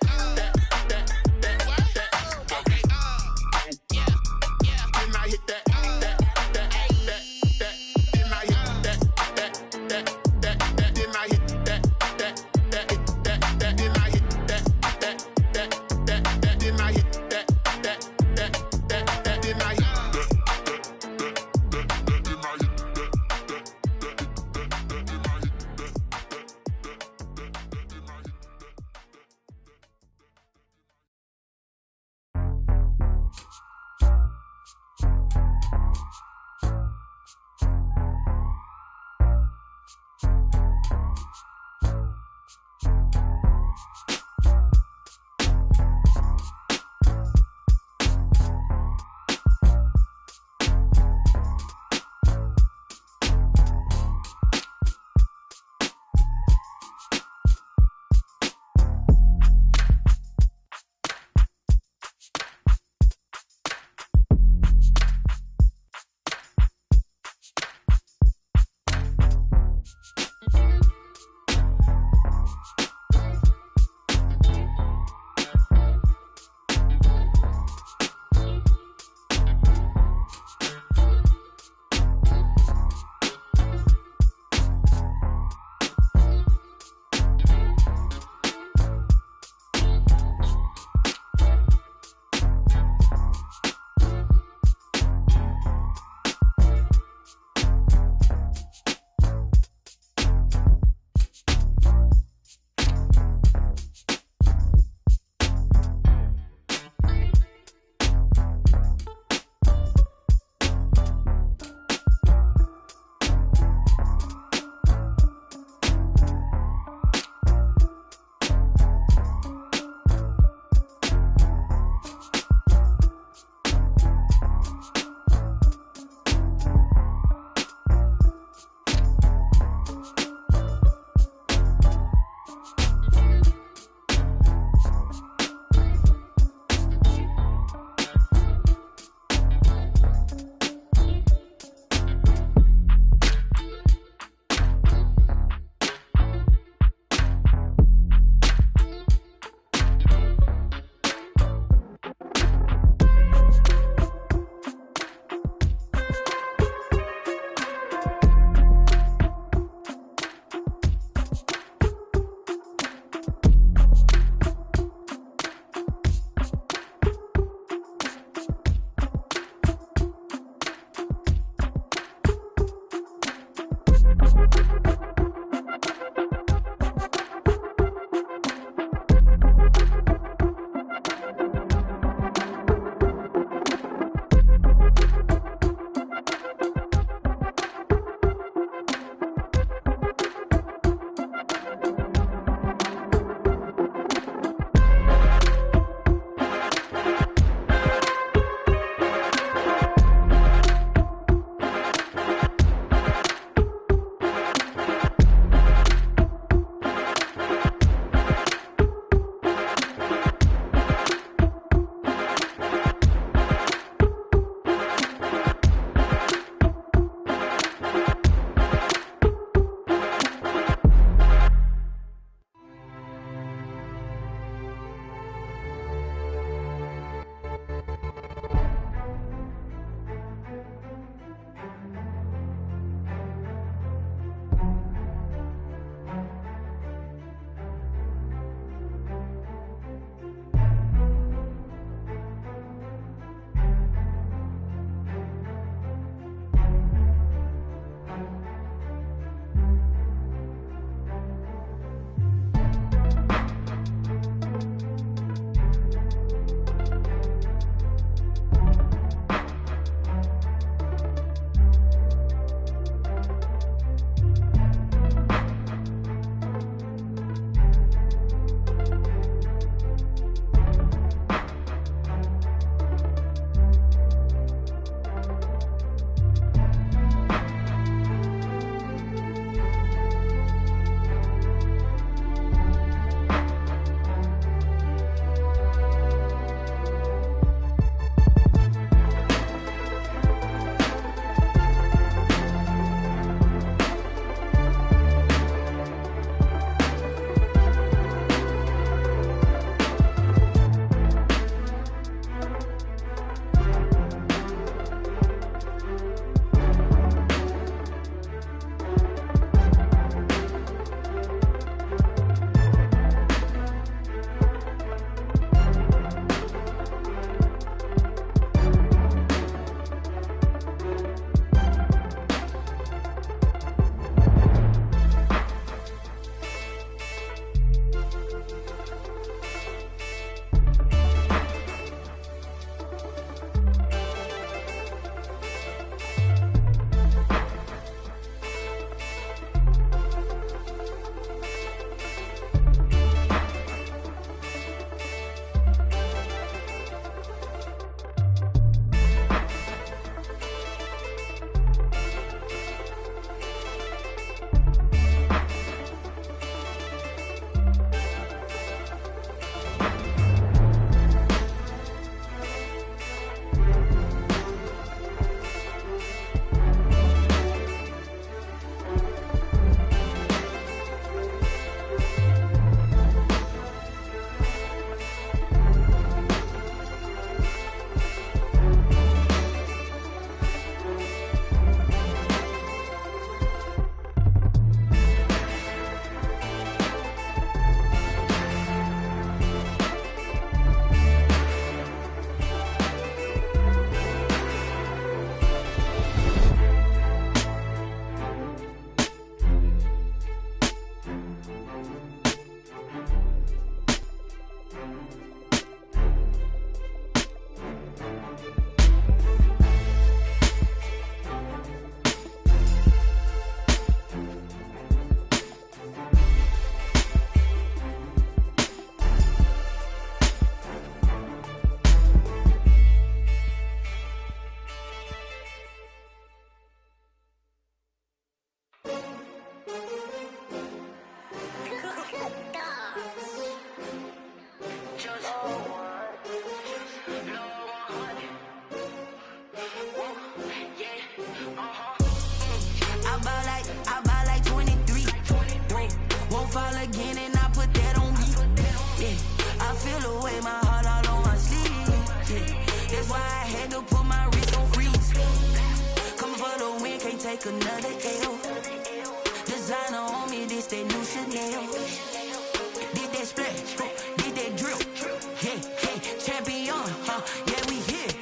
feel the way my heart all on my sleeve. Yeah. That's why I had to put my wrist on freeze. Coming for the win, can't take another L. Designer on me, this that new Chanel. Did that splash, did that drill. Yeah, champion, yeah, we here.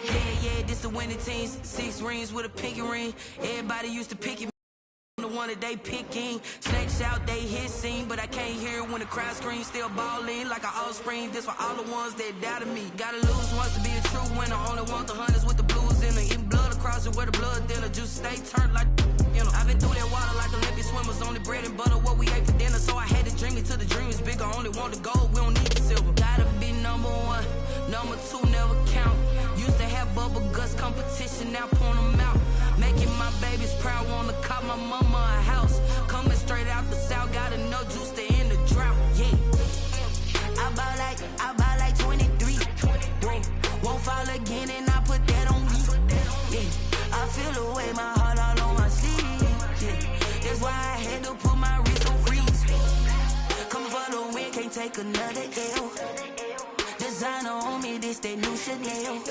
Yeah, this the winning team. 6 rings with a pinky ring. Everybody used to pick it. The one that they picking, snakes out, they hit scene, but I can't hear it when the crowd screams. Still ballin' like an offspring. This for all the ones that doubted me. Gotta lose once to be a true winner. Only want the hunters with the blues in it. Eating blood across it where the blood thinner. Juice stay turned like, you know. I've been through that water like Olympic swimmers. Only bread and butter what we ate for dinner. So I had to dream it till the dream is bigger. Only want the gold, we don't need the silver. Gotta be number 1, number 2 never count. Used to have bubble guts competition, now point them out. Making my babies proud, wanna cop my mama a house. Coming straight out the south, gotta know juice to end the drought. Yeah, I buy like 23. Won't fall again, and I put that on me. Yeah, I feel the way my heart all on my sleeve. Yeah, that's why I had to put my wrist on freeze. Coming for the win, can't take another L. Designer on me, this that new Chanel.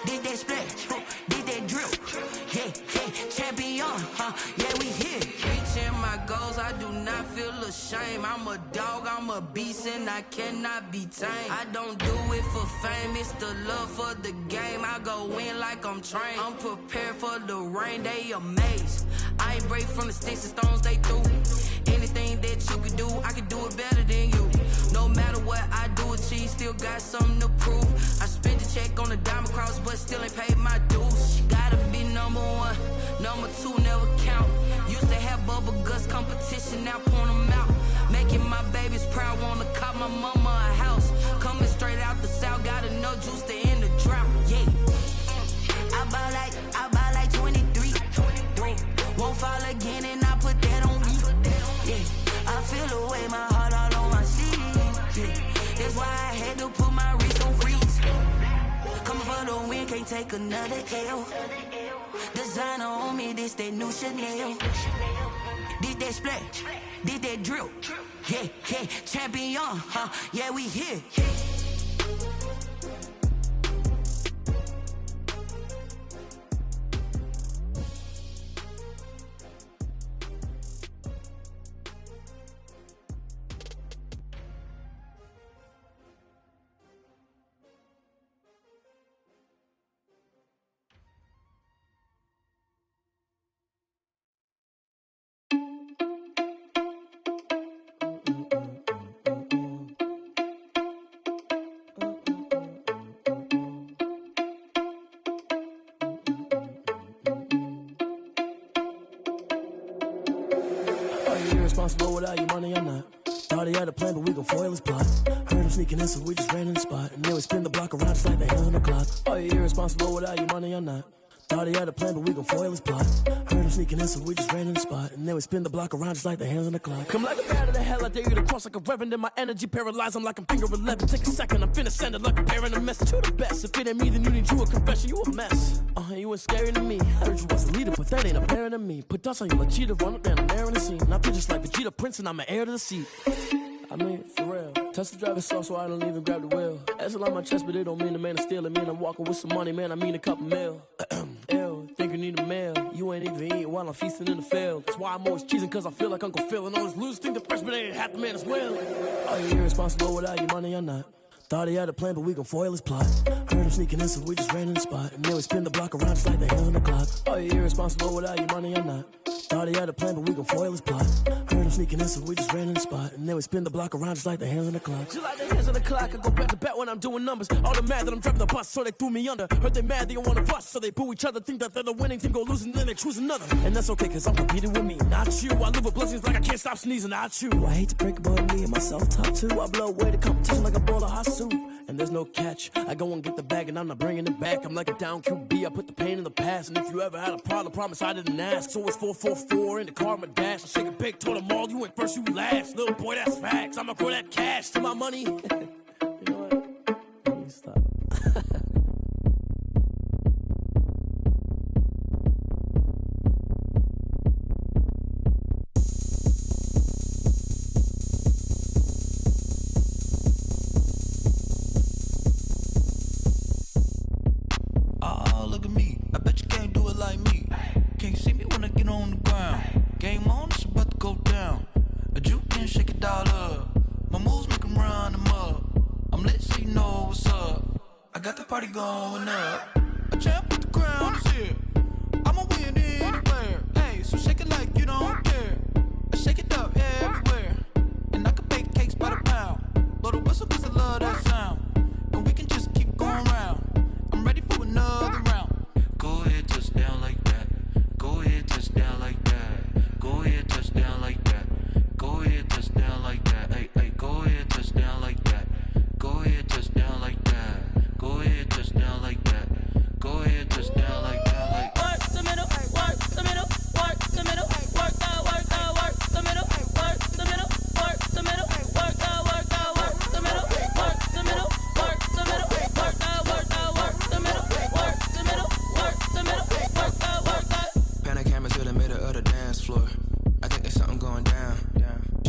Did that splash, did that drill. Yeah, champion, yeah, we here. Reaching my goals, I do not feel ashamed. I'm a dog, I'm a beast, and I cannot be tamed. I don't do it for fame, it's the love for the game. I go in like I'm trained. I'm prepared for the rain, they amazed. I ain't break from the sticks and stones they threw. Anything that you could do, I could do it better than you. No matter what I do achieve, still got something to prove. I spent the check on the diamond cross, but still ain't paid my dues. Gotta be number 1, number 2 never count. Used to have bubble guts competition, now point them out. Making my babies proud, wanna cop my mama a house. Coming straight out the south, gotta know juice to end the drought. Yeah, I buy like 23. Won't fall again, and I put that on me. Yeah, I feel the way my heart all on my sleeve. Yeah, that's why I had to put my wrist on freeze. Coming for the win, can't take another L. Designer on me, this that new Chanel. Did that splash, did that drill. Yeah, champion, yeah, we here. Irresponsible without your money or not. Thought he had a plan, but we gon' foil his plot. Heard him sneaking in, so we just ran in the spot. And then we spin the block around just like the hands on the clock. Are you irresponsible without your money or not? Thought he had a plan, but we gon' foil his plot. Heard him sneaking in, so we just ran in the spot. And then we spin the block around just like the hands on the clock. Come like a bat of the hell, I dare you to cross like a reverend. And my energy paralyzed, I'm like I'm finger 11. Take a second, I'm finna send it like a parent a message to the best. If it ain't me, then you need you a confession, you a mess. You ain't scary to me. Heard you was a leader, but that ain't apparent to me. Put dust on you like cheetah, run up down the air in the scene. Now I just like Vegeta Prince, and I'm an heir to the seat. I mean, for real. Touch the driver's sauce so I don't even grab the wheel. That's on my chest, but it don't mean the man is stealing. Mean I'm walking with some money, man, I mean a couple mil. Ew, think you need a meal. You ain't even eating while I'm feasting in the field. That's why I'm always cheesing, cause I feel like Uncle Phil. And all those losers think the freshman ain't half the man as well. Are you irresponsible without your money or not? Thought he had a plan, but we gon' foil his plot. Heard him sneaking in, so we just ran in the spot. And then we spin the block around just like the hands on the clock. Are you irresponsible without your money or not? Thought he had a plan, but we gon' foil his plot. Heard him sneaking in, so we just ran in the spot. And then we spin the block around just like the hands on the clock. Just like the hands on the clock, I go back to back when I'm doing numbers. All the mad that I'm driving the bus, so they threw me under. Heard they mad, they don't wanna bust, so they boo each other. Think that they're the winning team, go losing, then they choose another. And that's okay, cause I'm competing with me, not you. I live with blessings like I can't stop sneezing, not you. I hate to break about me and myself top two. I blow away the competition like a bowl of hot soup. And there's no catch, I go and get the bag and I'm not bringing it back. I'm like a down QB, I put the pain in the past. And if you ever had a problem, promise I didn't ask. So it's 444 in the car, my dash. I shake a big, told them all, you went first, you last. Little boy, that's facts, I'ma grow that cash to my money. You know what? Let me stop. party going up. A champ with the crown is here. I'ma win anywhere. Hey, so shake it like you don't care. I shake it up everywhere. And I can bake cakes by the pound. Blow the whistle 'cause I love that sound. And we can just keep going round. I'm ready for another round. Go ahead, touch down like that. Go ahead, touch down like that. Go ahead, touch down like that. Go ahead, touch down like that. Hey, hey, go ahead, touch down like that. Go ahead, touch down like that. Go ahead, touch down like that. Go ahead, touch down like that. Like work the middle, work the middle, work the middle, work out, work out, work the middle, work the middle, work the middle, work out, work out, work the middle, work the middle, work the middle, work out, work out, work the middle, work the middle, work the middle, work out, work out. Pan the camera to the middle of the dance floor. I think there's something going down.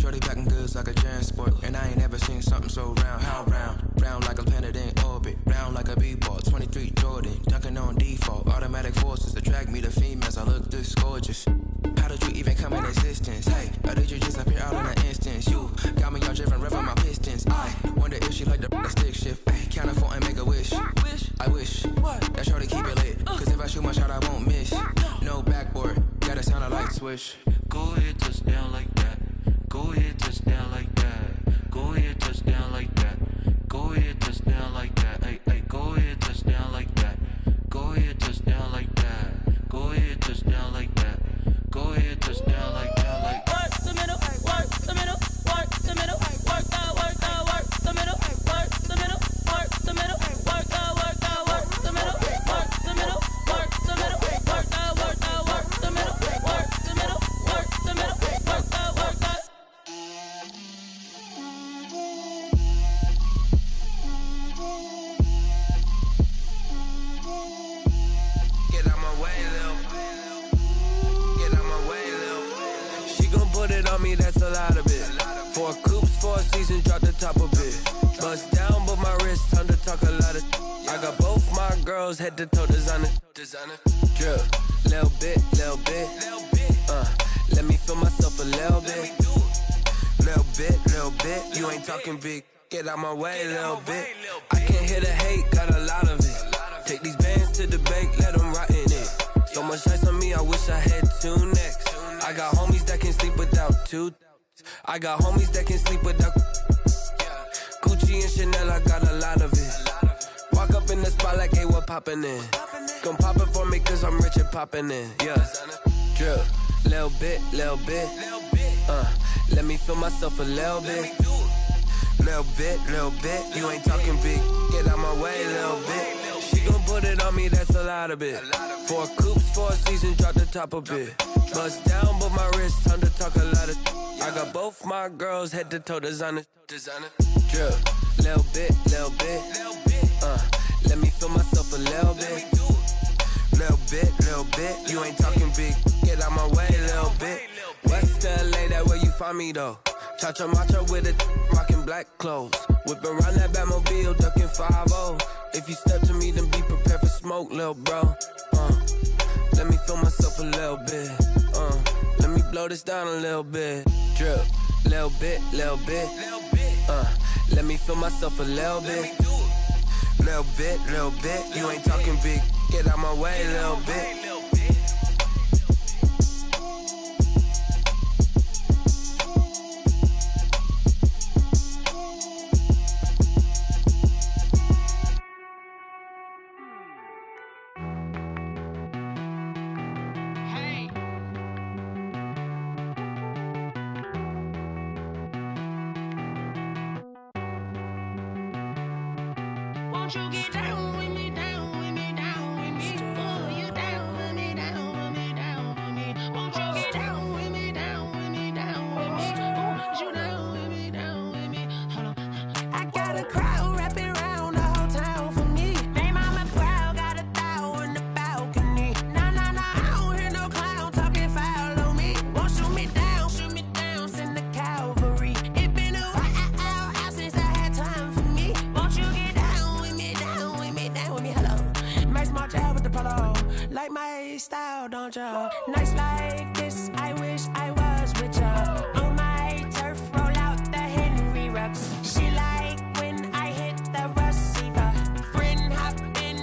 Shorty packing goods like a transport, and I ain't never seen something so round. How round? Round like a planet in orbit, round like a b-ball. 23 Jordan, dunking on default. Automatic forces attract me to females. I look this gorgeous. How did you even come in existence? Hey, or did you just appear out in an instance? You got me all driven, revving my pistons. I wonder if she like the stick shift. Hey, count a 4 and make a wish. I wish that shorty keep it lit, 'cause if I shoot my shot, I won't miss. No backboard, gotta sound a light switch. go ahead, touch down like that. Go ahead, touch down like that. Go ahead, touch down like that. Go ahead, touch down like that. Hey, hey, go ahead, touch down like that. Go ahead, touch down like that. Go ahead, touch down like that. Go ahead, touch down like that. Like work the middle, work the middle, work the middle, work out, work out, work the middle, work the middle, work the middle, work out, work out, work the middle, work the middle, work the middle, work out, work out, work the middle, work the middle, work the middle, work out, work out. Get out my way, Lil. Get out my way, Lil. She gon' put it on me, that's a lot of it. 4 coops, 4 seasons, drop the top a bit. Bust down, but my wrist, time to talk a lot of. I got both my girls, head to toe designer. Drip, little bit, little bit. Let me feel myself a little bit. Little bit, you ain't talking big. Get out my way, little bit. I can't hear the hate, got a lot of it. Take these bands to the bank, let them rot in it. So much ice on me, I wish I had 2 necks. I got homies that can sleep without 2. I got homies that can sleep without Gucci and Chanel, I got a lot of it. Walk up in the spot like, hey, what poppin' in? Gon' pop it for me, 'cause I'm rich and poppin' in. Yeah, drip, little bit, little bit. Let me feel myself a little bit. Little bit, you ain't talking big. Get out my way, little bit. She gon' put it on me, that's a lot of it. 4 coops, 4 seasons, drop the top a bit. Bust down, but my wrist, time to talk a lot of. I got both my girls, head to toe designer. Drip, little bit, little bit. Let me feel myself a little bit. Little bit, you ain't talking big. Get out my way, little bit. West LA, that where you find me though. Cha-cha matcha with it, rockin' black clothes. Whip around that Batmobile, duckin' 5-0. If you step to me, then be prepared for smoke, lil' bro. Let me feel myself a little bit. Let me blow this down a little bit. Drip, little bit, little bit. Let me feel myself a little bit. Little bit. You ain't talking big. Get out my way, little bit. Won't you get down with me, down with me, down with me? Oh, you down with me, down with me, down with me. Won't you get down with me, down with me, down with me? Oh, you down with me, down with me? Hold on. I got a crowd wrapping around the whole town for me. They mama proud, got a thou on the balcony. Nah, I don't hear no clown talking foul on me. Won't shoot me down, send the cavalry. It been a while since I had time for me. Won't you get down with me, down with me, down with me? Hello. My small child with the polo. Like my style, don't ya? Nights like this, I wish I was with ya. On my turf, roll out the Henry Rux. She like when I hit the receiver. Friend hop in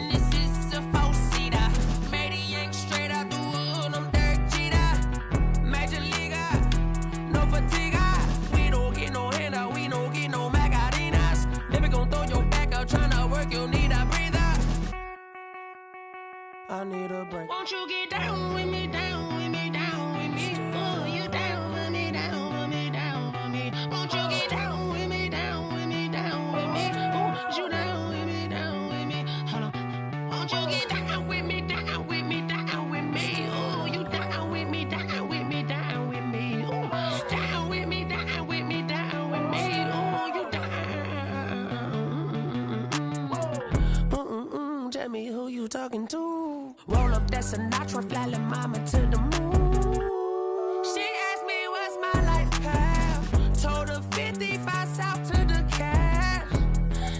that's a notch worth flying mama to the moon. She asked me what's my life path. Told her 55 south to the cat.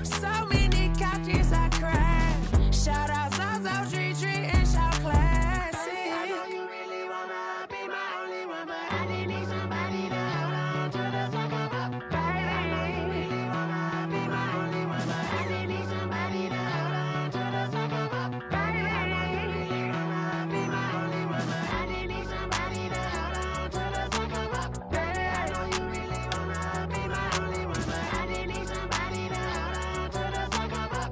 So many couches I cried. Shout out Zazo, Tree Tree, and shout classic. I know you really wanna be my only one, but I didn't need somebody to hold on to the sucker up, baby. I know you really wanna be my only one, but I didn't need somebody to hold on to the sucker up, baby. I know you really wanna be my only one, but I didn't need somebody to hold on to the sucker up, baby. I know you really wanna be my only one, but I didn't need somebody to hold on to the sucker up.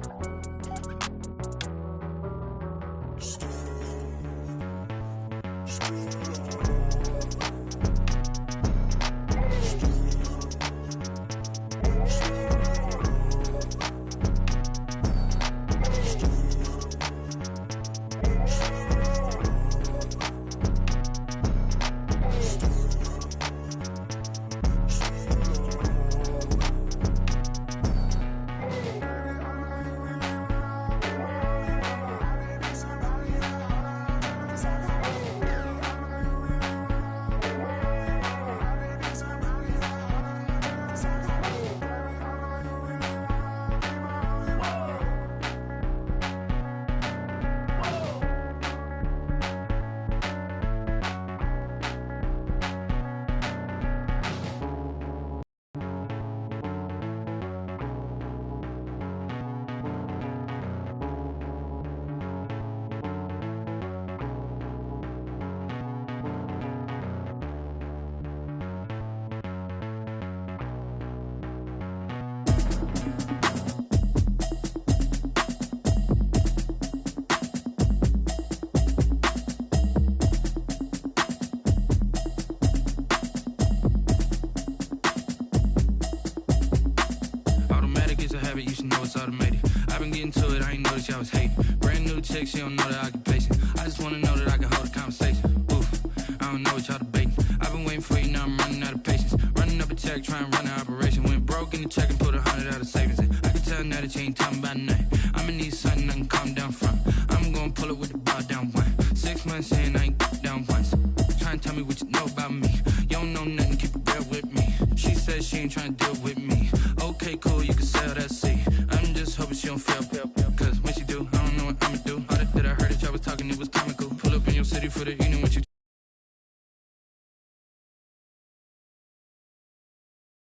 Automatic is a habit, you should know it's automated. I've been getting to it, I ain't noticed y'all was hating. Brand new chick, she don't know the occupation. I just wanna know that I can hold a conversation. Oof, I don't know what y'all debating. I've been waiting for you, now I'm running out of patience. Running up a check, trying to run an operation. Went broke in the check and put 100 out of savings in. I can tell now that you ain't talking about nothing. I'ma need something I can calm down from. I'm gonna pull it with the bar down one. 6 months in, I ain't down once. Trying to tell me what you know about me. You don't know nothing, keep it real with me. She said she ain't trying to deal with me. Okay, cool, you can sell that seat. I'm just hoping she don't fail. Cause when she do, I don't know what I'ma do. All that I heard that y'all was talking, it was comical. Pull up in your city for the evening, what you